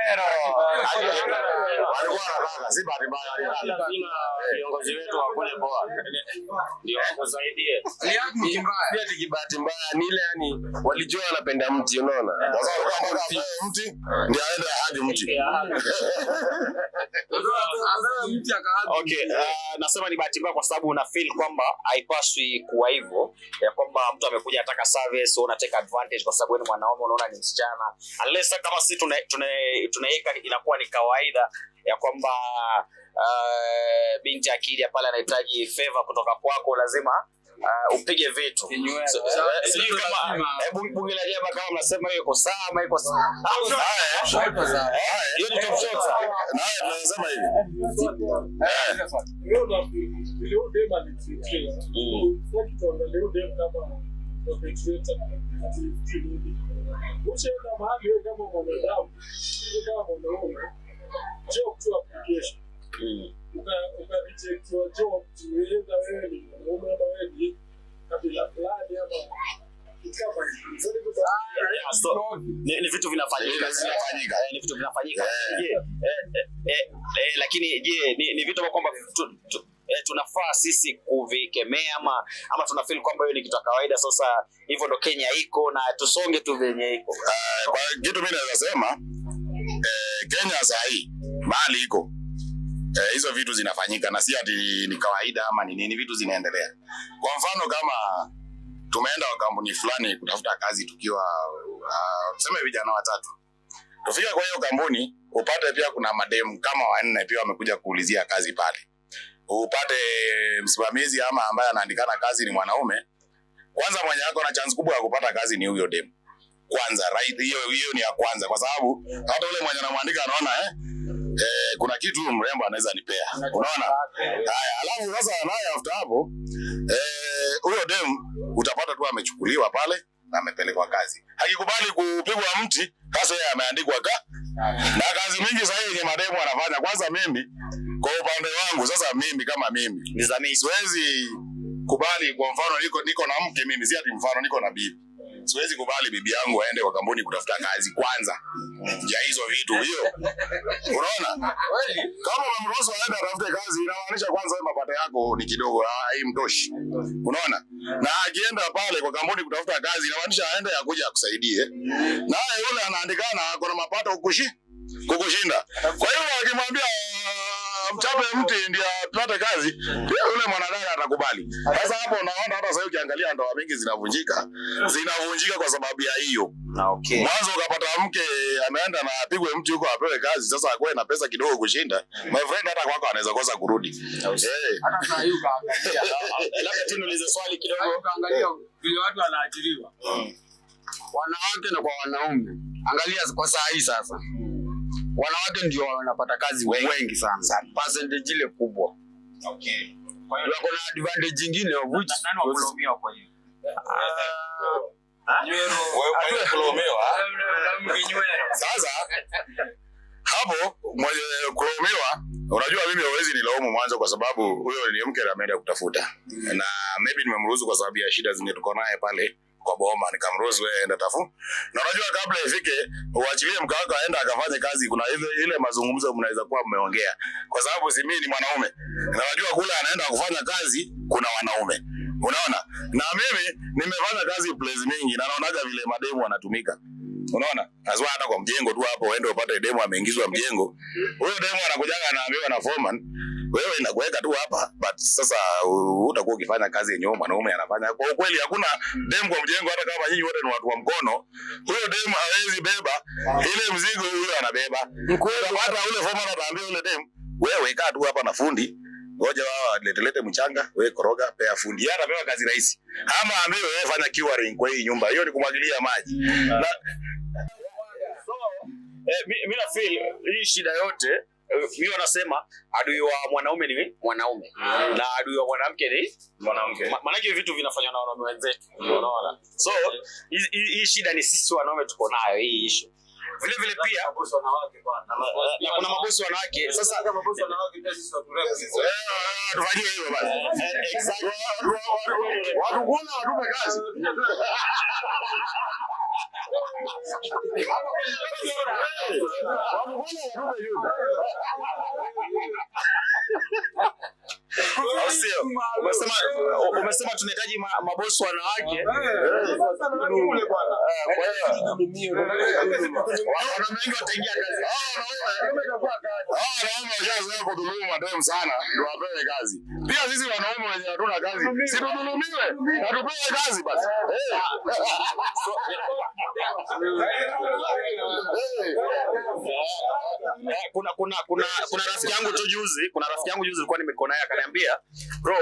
wanataka, si bahati mbaya. Lazima viongozi wetu wakule poa. Ndio wakusaidie. Pia kibahati mbaya ni ile yani walijua wanapenda mti unaona. Sasa kama mti ndio aende hadi mti. Okay, nasema ni bahati mbaya kwa sababu una feel kwamba haipaswi kuwa hivyo, ya kwamba mtu amekuja ataka service au unataka advantage kwa sababu wewe ni mwanaume unaona ni msichana. Unless kama sisi tunaweka inakuwa ni kawaida ya kwamba binti akija pale anahitaji favor kutoka kwako lazima upige vitu. Sijui kama bunge la jaba kama mnasema hiyo iko sawa ama iko sawa. Hiyo ni top shot. Na tunasema hivi. Ni vitu vinafanyika. Ni vitu vinafanyika. Lakini je, ni vitu kwamba tunafaa sisi kuvikemea ama tunafeel kwamba hiyo ni kitu kawaida, sasa hivyo ndo Kenya iko na tusonge tu venye iko? Kwa kitu mimi naweza sema Kenya sasa hii mahali iko hizo vitu zinafanyika na si ati ni kawaida ama ni nini, vitu zinaendelea. Kwa mfano kama tumeenda kwa kampuni fulani kutafuta kazi tukiwa tuseme vijana watatu. Tufika kwa hiyo kampuni upate pia kuna madem kama 4 pia wamekuja kuulizia kazi pale. Upate msimamizi ama ambaye anaandikana kazi ni mwanaume. Kwanza mwenye yako na chance kubwa ya kupata kazi ni huyo dem. Kwanza right, hiyo ni ya kwanza kwa sababu hata yule mwenye anamwandika anaona kuna kitu mrembo anaweza nipea. Unaona? Haya, alafu sasa naye after hapo huyo dem utapata tu amechukuliwa pale na amepelekwa kazi. Hakikubali kupigwa mti, sasa yeye ameandikwa na kazi mingi sasa yenye mademu anafanya. Kwanza mimi kwa upande wangu sasa mimi kama mimi siwezi kubali, kwa mfano niko na mke mimi, si ati mfano niko na bibi. Siwezi kubali bibi yangu aende kwa kampuni kutafuta kazi kwanza. Ya hizo vitu hiyo. Unaona? Kama unamruhusu aende atafute kazi inamaanisha kwanza wewe mapato yako ni kidogo, haimtoshi. Unaona? Na akienda pale kwa kampuni kutafuta kazi inamaanisha aende akuja akusaidie. Na yule anaandikana ako na mapato kukushinda. Kwa hiyo akimwambia mchape mti ndio apate kazi, pia yule mwanadada atakubali. Sasa hapo unaona hata sasa ukiangalia ndoa mingi zinavunjika kwa sababu ya hiyo. Okay. Mwanzo ukapata mke ameenda na apigwe mti huko apewe kazi, sasa akwe na pesa kidogo kushinda. My friend hata kwako anaweza kosa kurudi. Hata sasa hiyo kaangalia. Labda tunulize swali kidogo. Kaangalia vile watu wanaajiriwa. Wanawake na kwa wanaume. Angalia kwa saa hii sasa. Wanawake ndio wanapata kazi wengi sana. Percentage ile kubwa. Okay. Kwa hiyo kuna advantage nyingine of which nani wakulaumiwa kwa hiyo? Wewe kulaumiwa. Sasa hapo mwenye kulaumiwa, unajua mimi hawezi nilaumu mwanzo kwa sababu huyo ni mke ameenda kutafuta. Na maybe nimemruhusu kwa sababu ya shida zenye tuko naye pale kwa boma, nikamruhusu wewe enda tafu. Na unajua kabla ifike uachilie mkaka aenda akafanye kazi, kuna ile mazungumzo mnaweza kuwa mmeongea. Kwa sababu si mimi ni mwanaume. Na unajua kule anaenda kufanya kazi kuna wanaume. Unaona? Na mimi nimefanya kazi place mingi na naonaga vile mademu wanatumika. Unaona? Azwa hata kwa mjengo tu hapo uende upate demo ameingizwa mjengo. Huyo demo anakujaga anaambiwa na foreman, wewe inakuweka tu hapa, but sasa utakuwa ukifanya kazi yenyewe mwanaume anafanya. Kwa ukweli hakuna demo kwa mjengo, hata kama nyinyi wote ni watu wa mkono. Huyo demo hawezi beba ile mzigo huyo anabeba. Hata ule foreman ataambia ule demo, wewe kaa tu hapa na fundi. Ngoja wao lete mchanga, wewe koroga, pea fundi. Yeye anapewa kazi rahisi. Ama ambaye wewe fanya curing kwa hii nyumba. Hiyo ni kumwagilia maji. Na mimi na feel hii shida yote mimi wanasema adui wa mwanaume ni mwanaume na adui wa mwanamke ni mwanamke. Maana hiyo vitu vinafanywa na wanaume wenzetu, unaona? So hii shida ni sisi wanaume tuko nayo hii issue. Vile vile pia na kuna mabosi wanawake. Sasa tufanyie hivyo basi. exactly. Watu kuna watupe kazi. Sio. Umesema tunahitaji mabosi wanawake. Kwa hiyo wana mengi wataingia kazi. Wanaume wajazoea kudhulumu mademu sana ndio wapewe kazi. Pia sisi wanaume wenye hatuna kazi, si tudhulumiwe na tupewe kazi basi. Kuna rafiki yangu tu juzi, nilikuwa nimeko naye akaniambia, bro,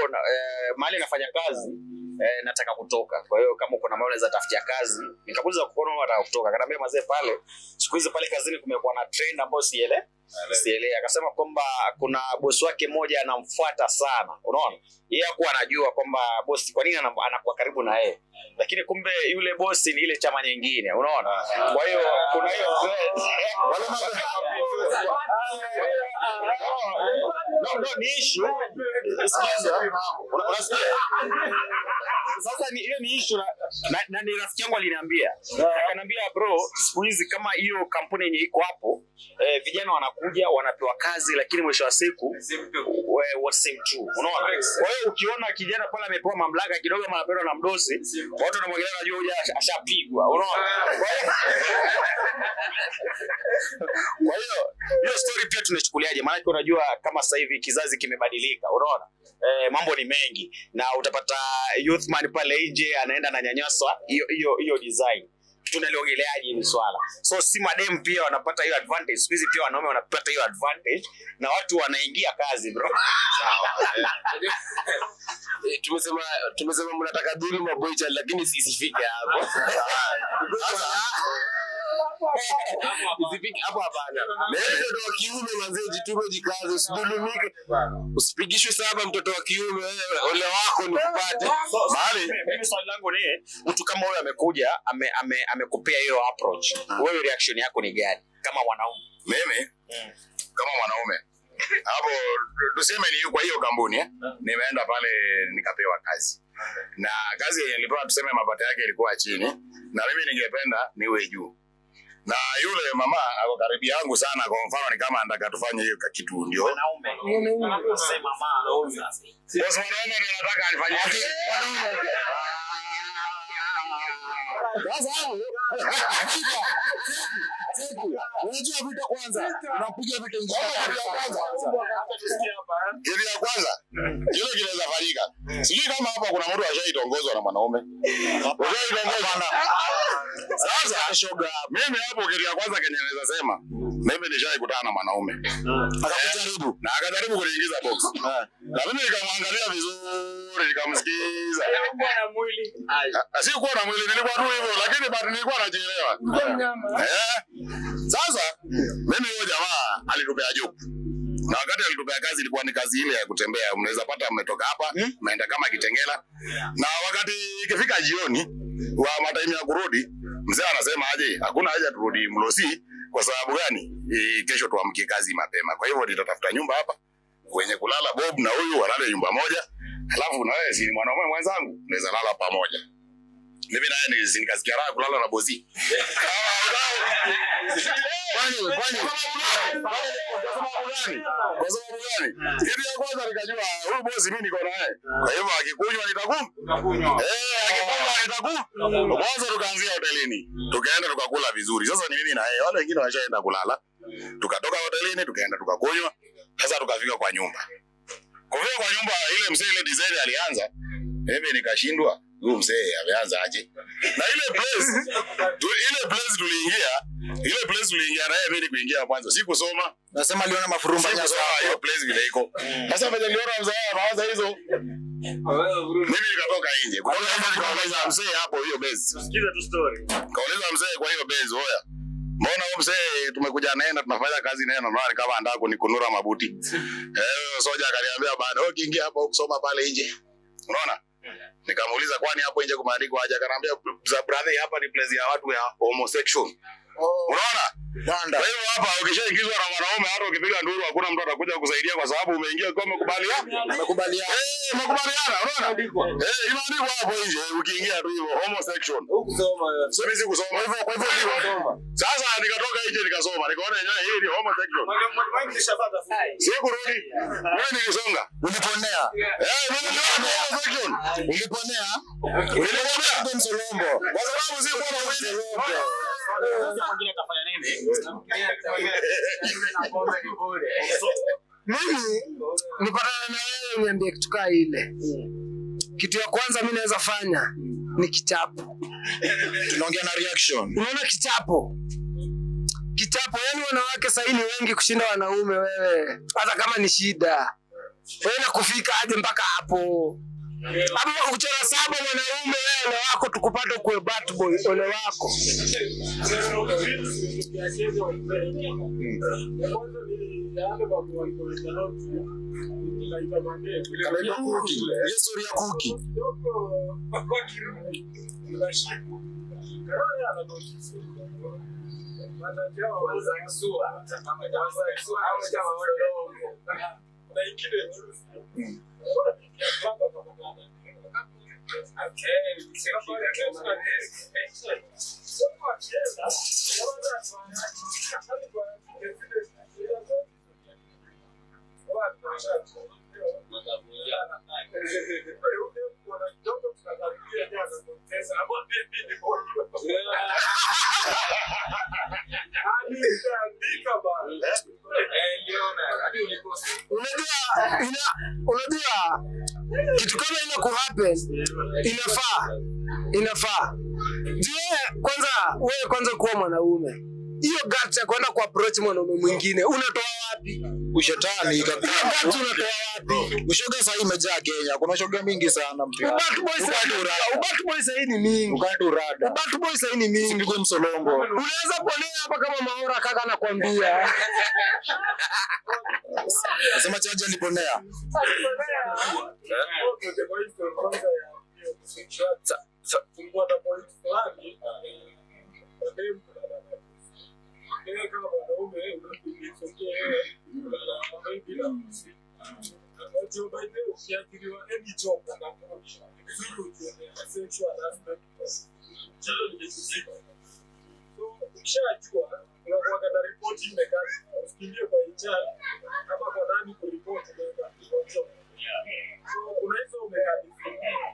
mahali nafanya kazi nataka kutoka. Kwa hiyo kama uko na mahali unaweza tafutia kazi. Nikamuuliza kuona unataka kutoka. Akaniambia mazee pale siku hizi pale kazini kumekuwa na trend ambayo sielewi. Akasema kwamba kuna bosi wake mmoja anamfuata sana. Unaona? Yeye hakuwa anajua kwamba bosi kwa nini anakuwa karibu na yeye. Lakini kumbe yule bosi ni ile chama nyingine. Unaona? Kwa hiyo kuna hiyo wale no, ni issue. Unasikia? Sasa hiyo ni issue na ni rafiki yangu aliniambia. Akaniambia bro, siku hizi kama hiyo kampuni yenye iko hapo, vijana wanakuja wanapewa kazi lakini mwisho wa siku same tu. Unaona? Kwa hiyo ukiona kijana pale amepewa mamlaka kidogo ama anapewa na mdosi, watu wanamwangalia najua huyu ashapigwa. Unaona? Kwa hiyo story pia tunachukuliaje? Maana unajua kama sasa hivi kizazi kimebadilika. Unaona? Mambo ni mengi na utapata youth man pale nje anaenda ananyanyaswa hiyo design. Tunaliongeleaje hili swala? So si madem pia wanapata hiyo advantage. Siku hizi pia wanaume wanapata hiyo advantage na watu wanaingia kazi bro. Tumesema mnataka dhuluma boy child lakini isifike hapo. Isifike hapo hapana. Mtoto wa kiume manze jitume jikaze usidhulumike. Usipigishwe saba mtoto wa kiume ole wako ni kupate. Mahali mimi swali langu ni mtu kama wewe amekuja amekupea hiyo approach. Wewe reaction yako ni gani kama mwanaume? Mimi kama mwanaume hapo tuseme ni kwa hiyo kampuni nimeenda pale nikapewa kazi. Na kazi yenye nilipewa tuseme mapato yake ilikuwa chini na mimi ningependa niwe juu. Na yule mama ako karibu yangu sana, kwa mfano ni kama anataka tufanye hiyo kitu ndio. Wanaume. Sema mama. Sasa wanaume ndio nataka alifanye. Unajua vita kwanza, unapiga vita ingine kwanza. Kitu ya kwanza, kile kinaweza fanyika. Sijui kama hapa kuna mtu ashaitongozwa na mwanaume. Ashaitongozwa. Sasa shoga, mimi hapo kitu ya kwanza kenye naweza sema, mimi nishaikutana na mwanaume. Akakujaribu na akajaribu kuniingiza box. Na mimi nikamwangalia vizuri, nikamsikiza. Sikuwa na mwili, nilikuwa tu hivyo, lakini bado nilikuwa najielewa. Sasa mimi huyo jamaa alitupea job. Na wakati alitupea kazi ilikuwa ni kazi ile ya kutembea. Mnaweza pata mmetoka hapa, mnaenda kama Kitengela. Na wakati ikifika jioni wa mataimu ya kurudi, mzee anasema aje, hakuna haja turudi Mlosi kwa sababu gani? Kesho tuamkie kazi mapema. Kwa hivyo nitatafuta nyumba hapa. Wenye kulala Bob na huyu walale nyumba moja. Alafu na wewe si mwanaume mwenzangu, tunaweza lala pamoja. Mimi naye nikasikia raha kulala na bosi. Kwa sababu gani? Kitu ya kwanza nikajua huyu bosi mimi niko naye. Kwa hivyo akikunywa nitakunywa. Akikunywa nitakunywa. Kwanza tukaanzia hotelini. Tukaenda tukakula vizuri. Sasa ni mimi na yeye. Wale wengine washaenda kulala. Tukatoka hotelini tukaenda tukakunywa. Sasa tukafika kwa nyumba. Kufika kwa nyumba ile mzee ile design alianza. Mimi nikashindwa. Huyu mzee ameanza aje? Na ile place tuliingia naye mimi kuingia mwanzo. Sikusoma. Nasema aliona mafurumba nyasa hiyo place vile iko. Sasa vile niliona mzee anaanza hizo. Mimi nikatoka nje. Kwa hiyo nikauliza mzee hapo hiyo base. Sikiza tu story. Kauliza mzee kwa hiyo base, oya. Mbona huyo mzee tumekuja naye na tunafanya kazi naye na mara kama anataka kunikunura mabuti. Soja akaniambia bado ukiingia hapo kusoma pale nje. Unaona? Nikamuuliza kwani hapo nje kumeandikwa aje? Akaniambia brother, hapa ni place ya watu ya homosexual. Unaona? Danda. Kwa hiyo hapa ukishaingizwa na mwanaume hata ukipiga nduru hakuna mtu atakuja kusaidia kwa sababu umeingia kwa makubaliano. Makubaliano. Makubaliano, unaona? Imeandikwa hapo nje ukiingia tu hivyo homosexual. Hukusoma wewe. Siwezi kusoma hivyo kwa hivyo sasa nikatoka nje nikasoma nikaona yenyewe hii ni homosexual. Sikurudi. Mimi nilisonga. Uliponea. Mimi ni homosexual. Uliponea. Uliponea Kwa Msolombo. kwa sababu si kwa mwingine. Mimi nipatana na wewe niambie kitu kaa ile. Kitu ya kwanza mimi naweza fanya ni kichapo. Tunaongea na reaction. Unaona kichapo? Kichapo, yani wanawake sasa ni wengi kushinda wanaume wewe. Hata kama ni shida. Wewe na kufika aje mpaka hapo. Hapo kuchora saba mwanaume wewe ole wako tukupata kwa bat boy ole wako. Kanaitwa Kuki. Hiyo story ya Kuki. Unajua kitu kama ile ku happen inafaa. Wewe kwanza kuwa mwanaume. Hiyo guts ya kwenda ku approach mwanaume mwingine unatoa wapi? Ushetani Unatoa wapi? Ushoga sasa imejaa Kenya. Kuna shoga mingi sana mpira. Ubat boy sasa ni mingi. Ukatu rada. Ubat boy sasa ni mingi. Sipigwe Msolongo. Unaweza ponea hapa kama Maora kaka anakuambia. Sema chaji aliponea. Ukishajua unakuwa na ripoti mekani, usikimbie kwa HR kama kwa nani kuripoti kwa ripoti. So kuna hizo mekani.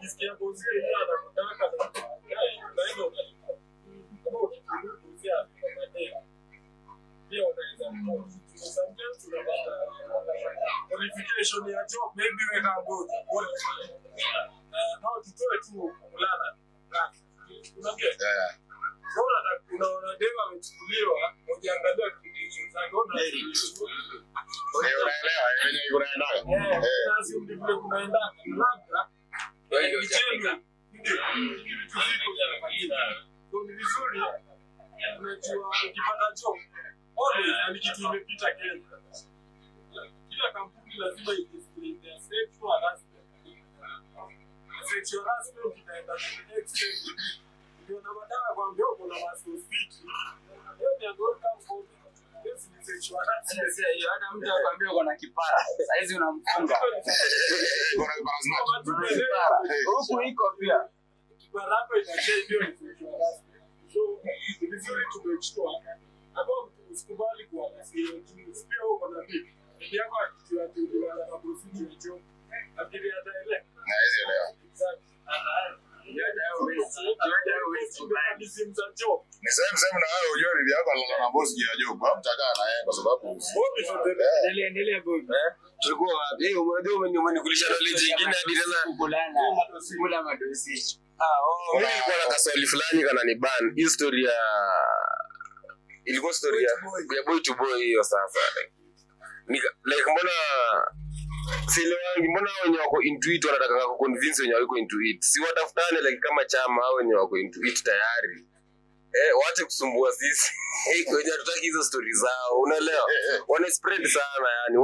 Isikia bosi yeye anakutaka na hiyo unalipa. Kama ukikuzia pia unaweza sometimes unapata qualification ya job maybe we can go now tutoe tu kulala. Unajua? Unaona dema amechukuliwa, ukiangalia conditions zake unaona unaelewa yenye unaendaga. Lazima ndivyo kunaenda labda ndio vitu ni vizuri. Unajua ukipata job always ni kitu imepita Kenya. Kila kampuni lazima idisplay their sexual harassment. Sexual harassment inaenda to the next level. Ndio na madara kwa mbio kuna masofiti. Yote ndio kama this is sexual harassment. Sasa hiyo hata mtu akwambia uko na kipara. Saizi unamfunga. Huku iko pia. Kipara hapo inacheza hiyo ni sexual harassment. So ni vizuri tumechukua. Hapo usikubali kuwa sio pia uko na vipi. Ndio yako akitua tu na procedure hiyo. Akili ataelewa. Naweza elewa. Exactly. Ni same na wewe ujue bibi yako alala na boss juu ya job. Hamtakaa na yeye kwa sababu Endelea boy. Tulikuwa wapi? Unajua umenikulisha knowledge nyingine hadi tena Kula madosi. mimi nilikuwa na kaswali fulani kana ni ban. Hii story ya ilikuwa story ya boy to boy hiyo sasa. Like mbona sielewangi mbona wenye wako into it wanataka ku convince wenye wako into it. Si watafutane like kama chama au wenye wako into it tayari. Waache kusumbua sisi. Wenye tutaki hizo story zao. Unaelewa? Wana spread sana yani.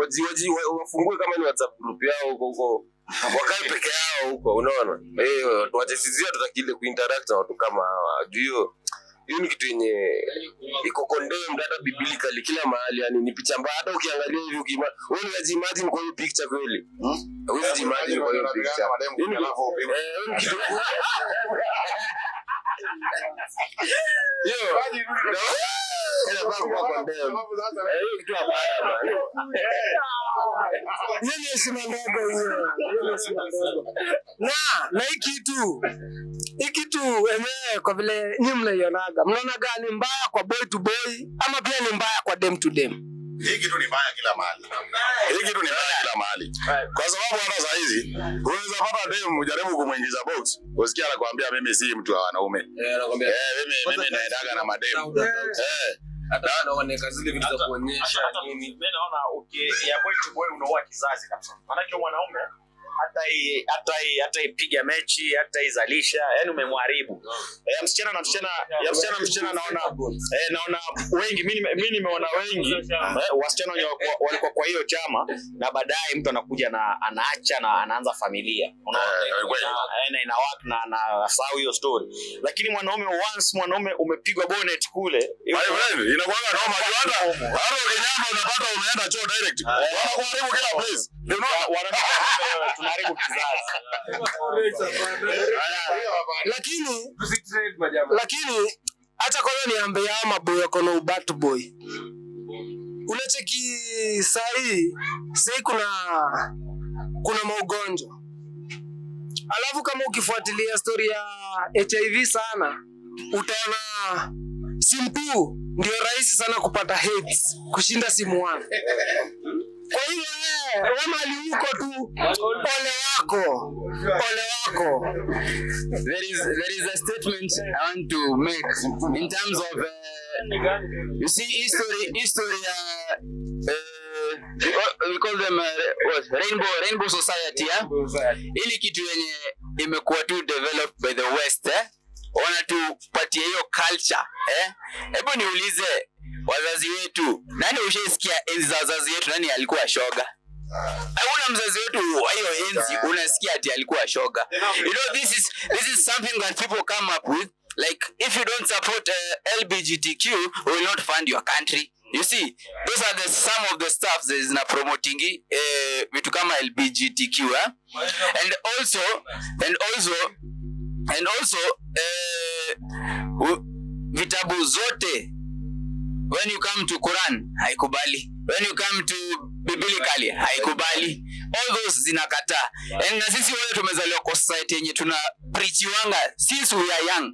Wafungue kama ni WhatsApp group yao huko. Wakae peke yao huko, unaona? Tuache sisi tutakile kuinteract na watu kama hawa. Juu hiyo ni kitu yenye iko condemned hata biblically kila mahali, yani ni picha mbaya. Hata ukiangalia hivi wewe unajimagine kwa hiyo picture kweli, wewe unajimagine kwa hiyo picture na hii kitu enyewe kwa vile nyinyi mnaionaga, mnaona gani mbaya kwa boy to boy ama pia ni mbaya kwa dem to dem? Hii kitu ni mbaya kila mahali. Kwa sababu hata saa hizi unaweza pata dem ujaribu kumuingiza box, usikia anakuambia mimi si mtu wa wanaume. Anakuambia mimi naendaga na madem. Hata anaoneka zile vitu za kuonyesha nini. Mimi naona ya boy to boy unaoa kizazi kabisa. Maana kwa mwanaume hata ipiga mechi, hata izalisha, yani umemharibu. Msichana naona wengi, mimi nimeona wengi wasichana walikuwa kwa hiyo chama na baadaye mtu anakuja na anaacha na anaanza familia. Unaona ina work na anasahau hiyo story. Lakini once mwanaume umepigwa bonnet kule, inakuwa noma hata ukinyama unapata unaenda choo direct. Wanakuharibu kila place. Tunaharibu kizazi. Lakini hata kwa hiyo niambie ama boy yako na bad boy. Unacheki sahi kuna maugonjwa. Alafu kama ukifuatilia story ya HIV sana, utaona simu 2 ndio rahisi sana kupata AIDS kushinda simu 1. Kwa hiyo mali huko tu, ole wako. There is a statement I want to make in terms of you see history we call them rainbow society, ili kitu yenye imekuwa tu developed by the west, wanatupatia hiyo culture, hebu niulize wazazi wetu, nani ushaisikia enzi za wazazi wetu nani alikuwa shoga? Hakuna mzazi wetu hiyo enzi unasikia ati alikuwa shoga. You know, this is something that people come up with, like if you don't support LGBTQ, we will not fund your country. You see, those are some of the stuff that is na promoting vitu kama LGBTQ, and also vitabu zote, when you come to Quran haikubali, when you come to biblically haikubali, all those zinakataa. And na sisi wale tumezaliwa kwa society yenye tuna preachiwanga since we are young,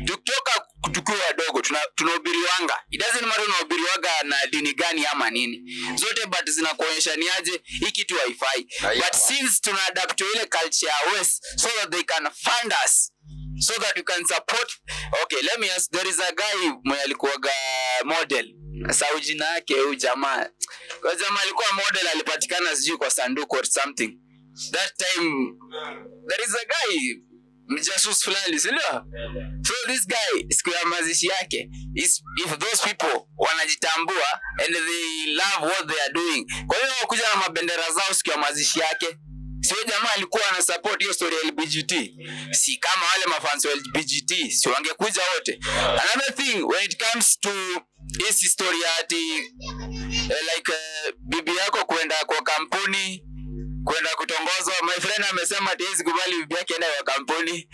tukitoka tukiwa wadogo tunahubiriwanga. It doesn't matter unahubiriwaga na dini gani ama nini, zote but zinakuonyesha ni aje hii kitu haifai. But since tuna adapt to ile culture ya West so that they can fund us, so that you can support. Okay, let me ask, there is a guy mwenye alikuwaga model, sasa jina yake huyu jamaa, kwa jamaa alikuwa model, alipatikana sijui kwa sanduku or something. That time there is a guy mjasusi fulani, sio? So this guy siku ya mazishi yake, if those people wanajitambua and they love what they are doing, kwa hiyo wakuja na mabendera zao siku ya mazishi yake. Sio jamaa alikuwa ana support hiyo story ya LGBT. Si kama wale mafans wa LGBT, si wangekuja wote. Another thing when it comes to this story ati bibi yako kwenda kwa kampuni, kwenda kutongozwa, my friend amesema ati hizi kubali bibi yake enda kwa kampuni.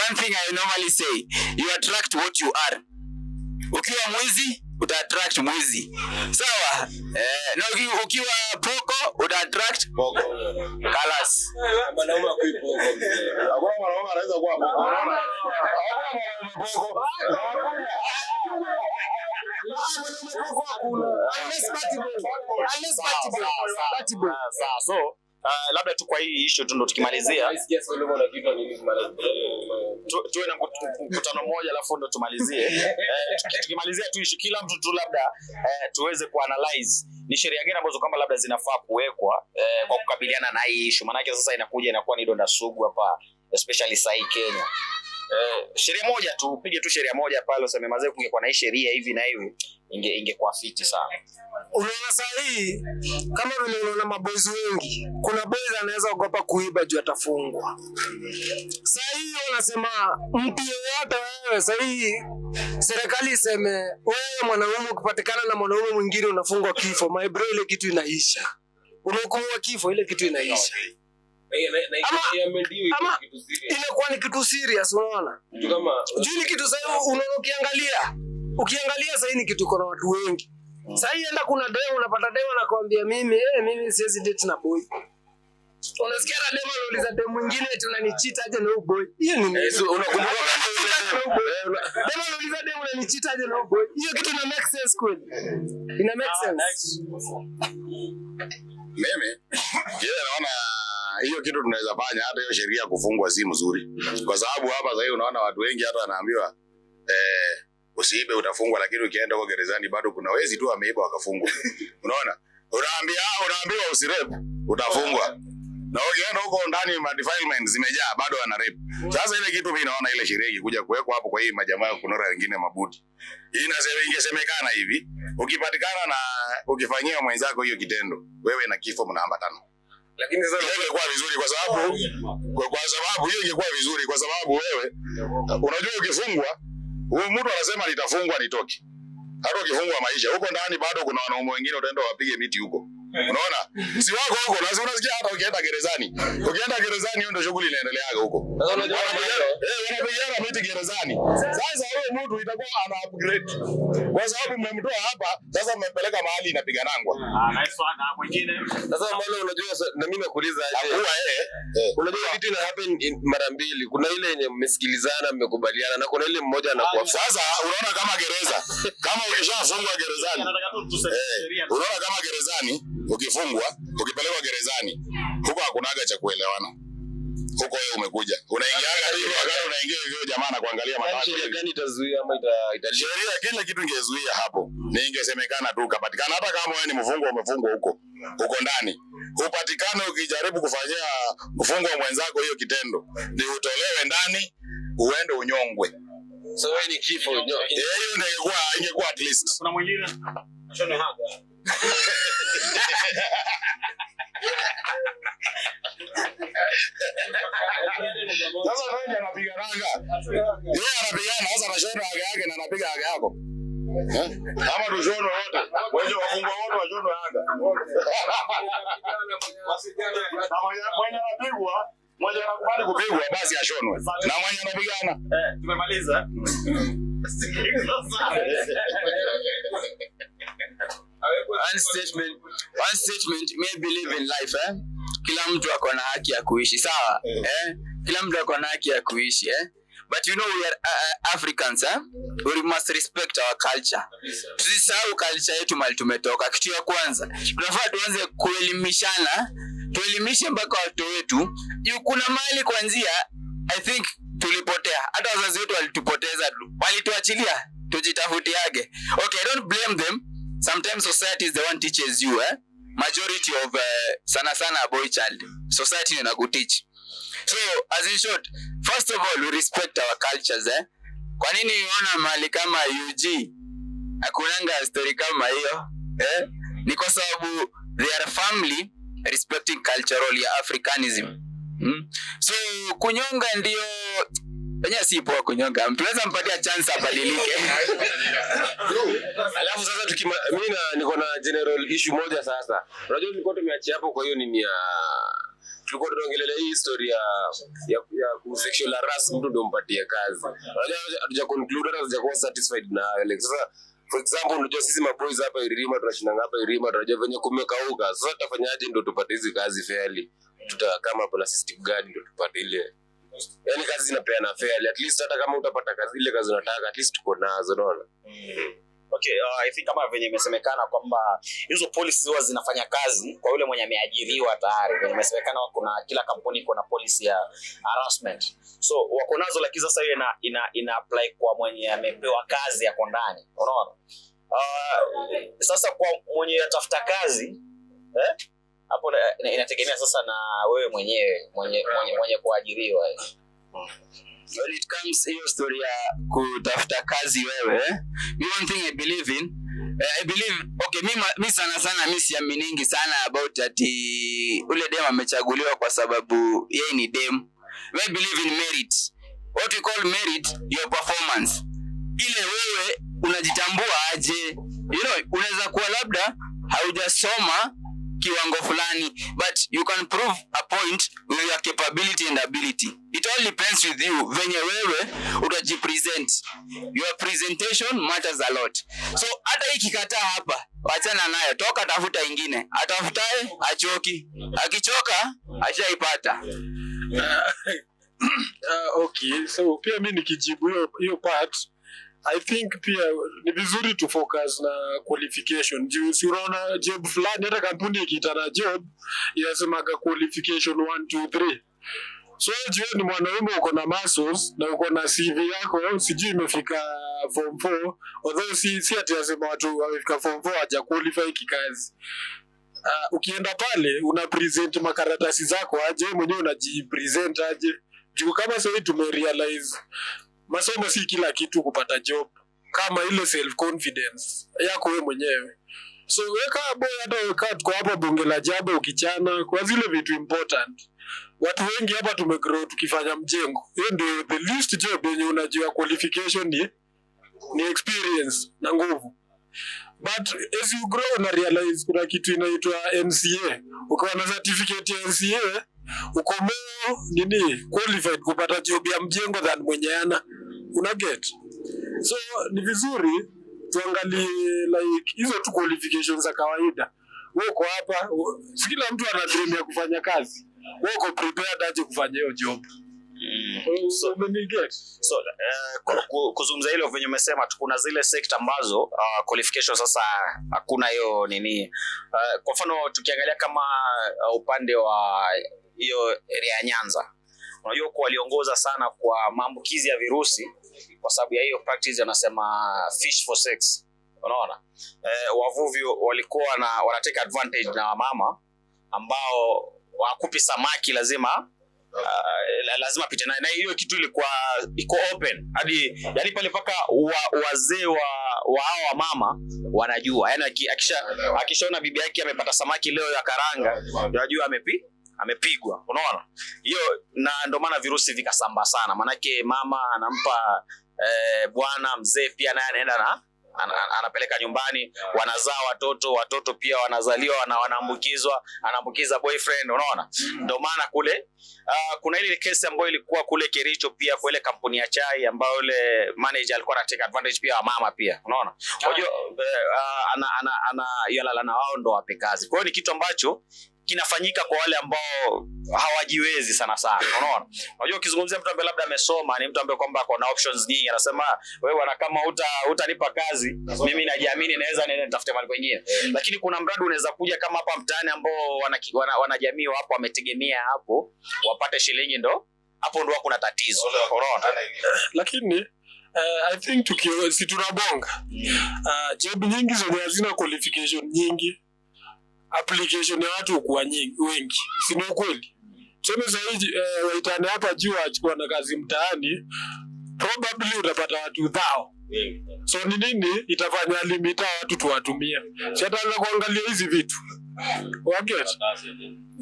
One thing I normally say, you attract what you are. Ukiwa mwizi uta attract mwizi, sawa? Na ukiwa poko uta attract poko. Kalas. Mwanaume kuipo. Hakuna mwanaume anaweza kuwa poko. So labda tu kwa hii issue tu ndo tukimalizia, tuwe na mkutano mmoja alafu ndo tumalizie. Tukimalizia tu issue, kila mtu tu labda tuweze kuanalyze ni sheria gani ambazo kama labda zinafaa kuwekwa kwa kukabiliana na hii issue, maana sasa inakuwa ni donda sugu hapa, especially sai Kenya. sheria moja tu, upige tu sheria moja pale useme mazee kungekuwa na hii sheria hivi na hivi ingekuwa fiti sana. Unaona saa hii kama vile unaona maboys wengi, kuna boys anaweza ogopa kuiba juu atafungwa. Saa hii wanasema mtu yeyote wewe, saa hii serikali iseme wewe mwanaume ukipatikana na mwanaume mwingine unafungwa kifo, my bro, ile kitu inaisha. Unahukumiwa kifo, ile kitu inaisha. Ama inakuwa ni kitu serious, unaona? Juu ni kitu sasa unaona ukiangalia sasa ni kitu kuna watu wengi. Sasa hii enda kuna demo unapata demo anakuambia mimi siwezi date na boy. Unasikia demo anauliza demo mwingine eti unanicheat aje na boy. Hiyo ni nini? Unakumbuka demo anauliza demo unanicheat aje na boy. Hiyo kitu ina make sense kweli? Ina make sense. Mimi naona hiyo kitu tunaweza fanya, hata hiyo sheria kufungwa si mzuri. Kwa sababu hapa sasa unaona watu wengi hata wanaambiwa usiibe utafungwa, lakini ukienda kwa gerezani bado kuna wezi tu ameiba wakafungwa. Unaona? Unaambiwa usirape utafungwa. Na ukienda huko ndani ma defilements zimejaa bado ana rape. Sasa ile kitu mimi naona ile sheria ikikuja kuwekwa hapo kwa hii majamaa kunora wengine mabuti. Hii ingesemekana hivi, ukipatikana na ukifanyia mwenzako hiyo kitendo, wewe na kifo mnaambatana. Lakini sasa ingekuwa vizuri kwa sababu hiyo ingekuwa vizuri kwa sababu wewe unajua ukifungwa huyo mtu anasema nitafungwa nitoke. Hata ukifungwa maisha huko ndani bado kuna wanaume wengine utaenda wapige miti huko. Unaona? Si wako huko lazima unasikia hata ukienda gerezani. Ukienda gerezani hiyo ndio shughuli inaendeleaga huko. Sasa unajua wanapigana miti gerezani. Sasa huyo mtu itakuwa ana upgrade. Kwa sababu mmemtoa hapa, sasa mmempeleka mahali inapiganangwa. Nice one hapo nyingine. Sasa mbona unajua na mimi nakuuliza aje? Unajua vitu ina happen mara mbili. Kuna ile yenye mmesikilizana mmekubaliana na kuna ile mmoja anakuwa. Sasa unaona kama gereza, kama ukishafungwa gerezani. Unaona kama gerezani ukifungwa, ukipelekwa gerezani, huko hakunaga cha kuelewana. Huko wewe umekuja. Unaingiaga hivi wakati unaingia hivyo jamaa na kuangalia matatizo. Sheria gani itazuia ama sheria kila kitu ingezuia hapo. Ni ingesemekana tu ukapatikana hata kama wewe ni mfungwa umefungwa huko ndani. Upatikane ukijaribu kufanyia mfungwa mwenzako hiyo kitendo, ni utolewe ndani uende unyongwe. So wewe ni kifo. Hiyo ingekuwa at least. Kuna mwingine ashone hapa. Sasa wewe anapiga ranga. Yeye anapigana sasa anashona haga yake na anapiga haga yako. Kama tushono wote. Wewe wafungwa wote washono haga. Mwenye anapigwa, mwenye anakubali kupigwa basi ashonwe. Na mwenye anapigana. Tumemaliza. One statement may believe in life, Kila mtu ako na haki ya kuishi, sawa? Kila mtu ako na haki ya kuishi, But you know we are Africans, we must respect our culture. Tusisahau culture yetu mali tumetoka. Kitu ya kwanza, tunafaa tuanze kuelimishana, tuelimishe mpaka watu wetu. Kuna mahali kuanzia I think tulipotea. Hata wazazi wetu walitupoteza, walituachilia tujitafutiage. Okay, I don't blame them. Sometimes society is the one teaches you, Majority of sana a boy child. Society inakuteach. So, as in short, first of all, we respect our cultures, Kwa nini unaona mahali kama UG hakunanga story kama hiyo, Ni kwa sababu they are a family respecting cultural ya Africanism. So, kunyonga ndio Penya si poa kunyonga. Tunaweza mpatia chance abadilike. Alafu sasa mimi niko na general issue moja sasa. Unajua tulikuwa tumeachia hapo kwa hiyo nini ya tulikuwa tunaongelea hii story ya sexual harass mtu ndio mpatie kazi. Unajua hatuja conclude hata hatujakuwa satisfied na like sasa for example unajua sisi maboys hapa Irima tunashindanga hapa Irima tunajua venye kumekauka. Sasa tutafanyaje ndio tupate hizi kazi fairly? Kama hapo na system gani ndio tupate ile yani kazi zinapeana fairly, at least hata kama utapata kazi ile kazi unataka at least tuko nazo, unaona? Okay, I think kama venye imesemekana kwamba hizo policies huwa zinafanya kazi kwa yule mwenye ameajiriwa tayari. Venye imesemekana kuna kila kampuni iko na policy ya harassment. So wako nazo, lakini sasa hiyo ina apply kwa mwenye amepewa kazi yako ndani, unaona? Sasa kwa mwenye atafuta kazi, hapo inategemea sasa na wewe mwenyewe mwenye kuajiriwa. when it comes hiyo story ya kutafuta kazi wewe, one thing I believe in, okay, mimi sana mimi siaminingi sana about ati ule dem amechaguliwa kwa sababu yeye ni dem. We believe in merit. What we call merit, your performance. Ile wewe unajitambua aje. You know, unaweza kuwa labda haujasoma kiwango fulani, but you can prove a point with your capability and ability. It all depends with you venye wewe utajipresent. Your presentation matters a lot. So hata ikikataa hapa, wachana nayo, toka tafuta ingine. Atafutaye achoki, akichoka ashaipata. Okay, so pia mimi nikijibu hiyo part, I think pia ni vizuri to focus na qualification. Juu si unaona job fulani, hata kampuni ikiitana job inasemaga qualification 1 2 3. So juu ni mwanaume uko na muscles na uko na CV yako sijui imefika form 4, although si ati nasema watu wamefika form 4 haja qualify kikazi. Ukienda pale una present makaratasi zako aje, mwenyewe unajipresent aje. Juu kama sasa tumerealize masomo si kila kitu kupata job, kama ile self confidence yako wewe mwenyewe. So weka boy, hata weka kwa hapa bonge la jaba ukichana kwa zile vitu important. Watu wengi hapa tumegrow tukifanya mjengo. Hiyo ndio the least job yenye unajua qualification ni experience na nguvu. But as you grow una realize kuna kitu inaitwa NCA. Ukiwa na certificate ya NCA uko more qualified kupata job ya mjengo than mwenye ana. Una get? So ni vizuri tuangalie like hizo tu qualifications za kawaida. Wewe uko hapa, si kila mtu ana dream ya kufanya kazi. Wewe uko prepared aje kufanya hiyo job? So kuzungumza hilo venye umesema kuna zile sekta ambazo qualification sasa hakuna hiyo nini. Kwa mfano tukiangalia kama upande wa hiyo area ya Nyanza, unajua kwa waliongoza sana kwa maambukizi ya virusi kwa sababu ya hiyo practice wanasema fish for sex. Unaona? Wavuvi walikuwa wanatake advantage na mama ambao wakupi samaki lazima pite na hiyo kitu ilikuwa iko open hadi yani pale paka wazee wa hao mama wanajua, yani akishaona bibi yake amepata samaki leo ya karanga unajua amepigwa. Unaona hiyo, na ndio maana virusi vikasamba sana, manake mama anampa bwana mzee pia naye anaenda anapeleka nyumbani, wanazaa watoto pia wanazaliwa anaambukiza boyfriend. Unaona, ndio maana kule kuna ile kesi ambayo ilikuwa kule Kericho pia kwa ile kampuni ya chai ambayo ile manager alikuwa anatake advantage pia wa mama pia. Unaona, unajua ana yalala na wao ndo wape kazi. Kwa hiyo ni kitu ambacho kinafanyika kwa wale ambao hawajiwezi sana. Unaona, unajua ukizungumzia mtu ambaye labda amesoma, ni mtu ambaye kwamba kuna options nyingi, anasema wewe bwana, kama utanipa kazi mimi najiamini naweza nenda nitafute mahali pengine. Lakini kuna mradi unaweza kuja kama hapa mtaani ambao wanajamii hapo wametegemea hapo wapate shilingi, ndo hapo ndo kuna tatizo. Unaona, lakini I think si tunabonga job nyingi zenye hazina qualification nyingi, application ya watu kwa wengi, si ni ukweli? Tuseme zaidi waitane hapa juu achukua na kazi mtaani, probably utapata watu dhao. So ni nini itafanya limita watu tuwatumia? Si hataanza kuangalia hizi vitu. Waget?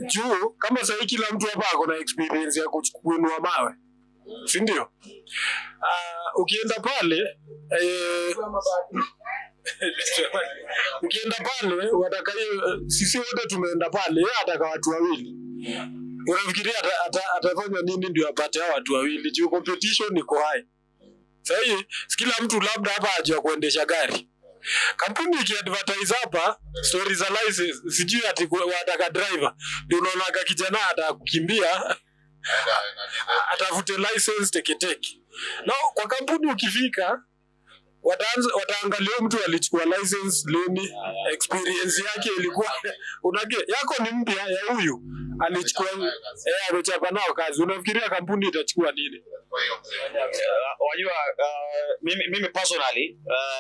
Juu kama sasa kila mtu hapa ako na experience ya kuinua mawe, si ndio? Ukienda pale wataka sisi wote tumeenda pale, yeye ataka watu wawili. Unafikiria atafanya nini ndio apate hao watu wawili? Juu competition iko high. Sasa hii kila mtu labda hapa ajua kuendesha gari. Kampuni ikiadvertise hapa story za license, sijui ati wataka driver. Ndio unaona kijana atakukimbia atafute license teke. Na kwa kampuni ukifika wataangalia mtu alichukua license lini, experience yake ilikuwa unage yako ni mpya ya huyu alichukua amechapa nao kazi. Unafikiria kampuni itachukua nini? Wajua mimi personally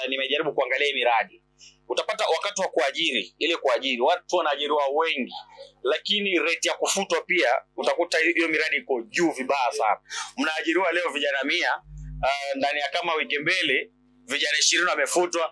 nimejaribu kuangalia miradi utapata wakati wa kuajiri, ile kuajiri watu wanaajiriwa wengi, lakini rate ya kufutwa pia utakuta hiyo miradi iko juu vibaya sana. Mnaajiriwa leo vijana 100, ndani ya kama wiki mbili vijana 20 wamefutwa.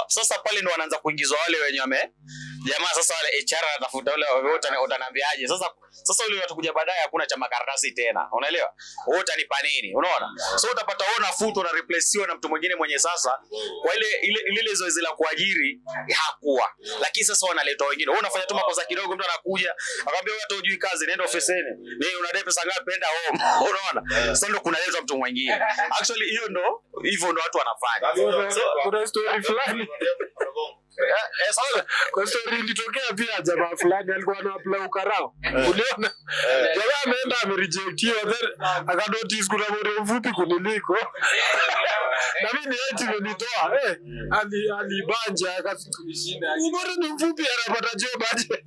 Sasa pale ndo wanaanza kuingizwa wale wenye jamaa. Sasa wale HR anatafuta wale wote, utaniambiaje? Sasa ule watakuja baadaye, hakuna cha makaratasi tena, unaelewa? Wewe utanipa nini? Unaona? So utapata wewe unafutwa na replacewa na mtu mwingine mwenye sasa kwa ile zoezi la kuajiri hakuwa, lakini sasa wanaletwa wengine. Wewe unafanya tu makosa kidogo, mtu anakuja akwambia wewe hata hujui kazi, nenda ofisini, wewe unadai pesa ngapi, enda home. Unaona? Sasa ndo kunaletwa mtu mwingine. Actually hiyo ndo hivyo ndo watu wanafanya. Kuna story fulani kwa story ilitokea pia, jamaa fulani alikuwa ana-apply ukarao. Uliona? Jamaa ameenda amerejectiwa, then akanotice kuna mtu mfupi kuniliko. Na mimi ni eti nilitoa. Alibanja akashinda. Mbona ni mfupi anapata job aje?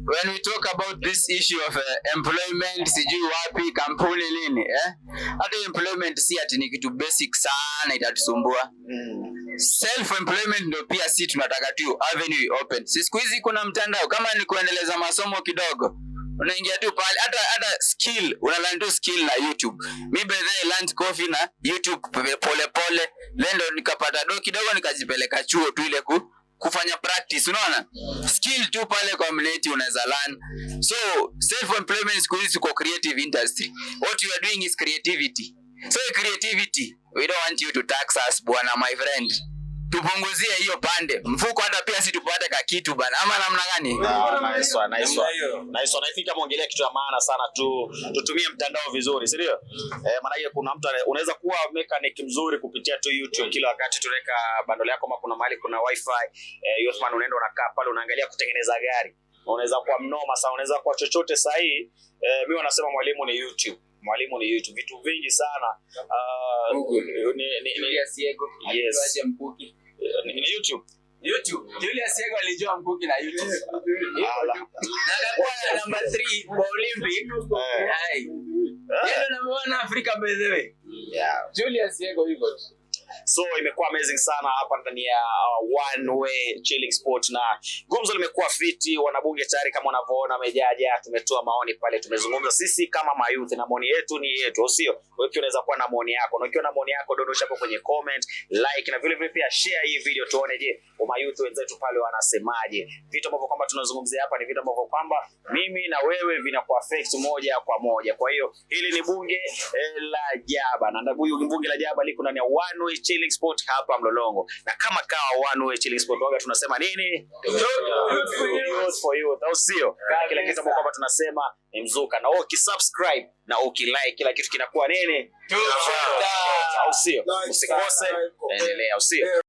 When we talk about this issue of employment, sijui wapi kampuni nini, hata employment si ati ni kitu basic sana itatusumbua. Self employment ndio pia si tunataka tu avenue open. Siku hizi kuna mtandao, kama ni kuendeleza masomo kidogo unaingia tu pale, hata skill unalearn tu skill na YouTube. Mimi by the learned coffee na YouTube pole lendo nikapata do kidogo, nikajipeleka chuo tu ile kufanya practice, unaona? Skill tu pale kwa mleti unaweza learn. So self employment siku hizi kwa creative industry, what you are doing is creativity. So creativity, we don't want you to tax us bwana, my friend. Tupunguzie hiyo pande mfuko, hata pia si tupate ka kitu bana, ama namna gani? Nice one. I think ameongelea kitu ya maana sana tu, tutumie mtandao vizuri, si ndio? Maana kuna mtu unaweza kuwa mechanic mzuri kupitia tu YouTube, kila wakati tunaweka bundle yako, kama kuna mahali kuna wifi, Yothman unaenda unakaa pale unaangalia kutengeneza gari. Unaweza kuwa mnoma sana, unaweza kuwa chochote sahihi. Mimi wanasema mwalimu ni YouTube. Vitu vingi sana. Julius Yego yes. Mkuki. Ni YouTube. Julius Yego alijua mkuki na YouTube. Nakakuwa number 3 kwa Olympic. Yeye ndo number 1 Africa by the way. Yeah. Julius Yego hivyo. So imekuwa amazing sana hapa ndani ya One Way Chilling Spot, na gumzo limekuwa fiti. Wanabunge tayari kama unavyoona wamejaja, tumetoa maoni pale, tumezungumza sisi kama mayouth, na maoni yetu ni yetu, sio wewe. Unaweza kuwa na maoni yako, na ukiwa na maoni yako dondosha hapo kwenye comment, like, na vile vile pia share hii video tuone, je, mayouth wenzetu pale wanasemaje. Vitu ambavyo kwamba tunazungumzia hapa ni vitu ambavyo kwamba mimi na wewe vinakuwa affect moja kwa moja. Kwa hiyo hili ni bunge la Jaba, na huyu bunge la Jaba liko ndani ya One Way Chilling Spot hapa Mlolongo, na kama kawa One Way Chilling Spot waga tunasema nini? Youth for youth, au sio? Kila kitu ambacho kwamba tunasema ni mzuka, na ukisubscribe na ukilike kila kitu kinakuwa nini? Au sio? Usikose, endelea, au sio?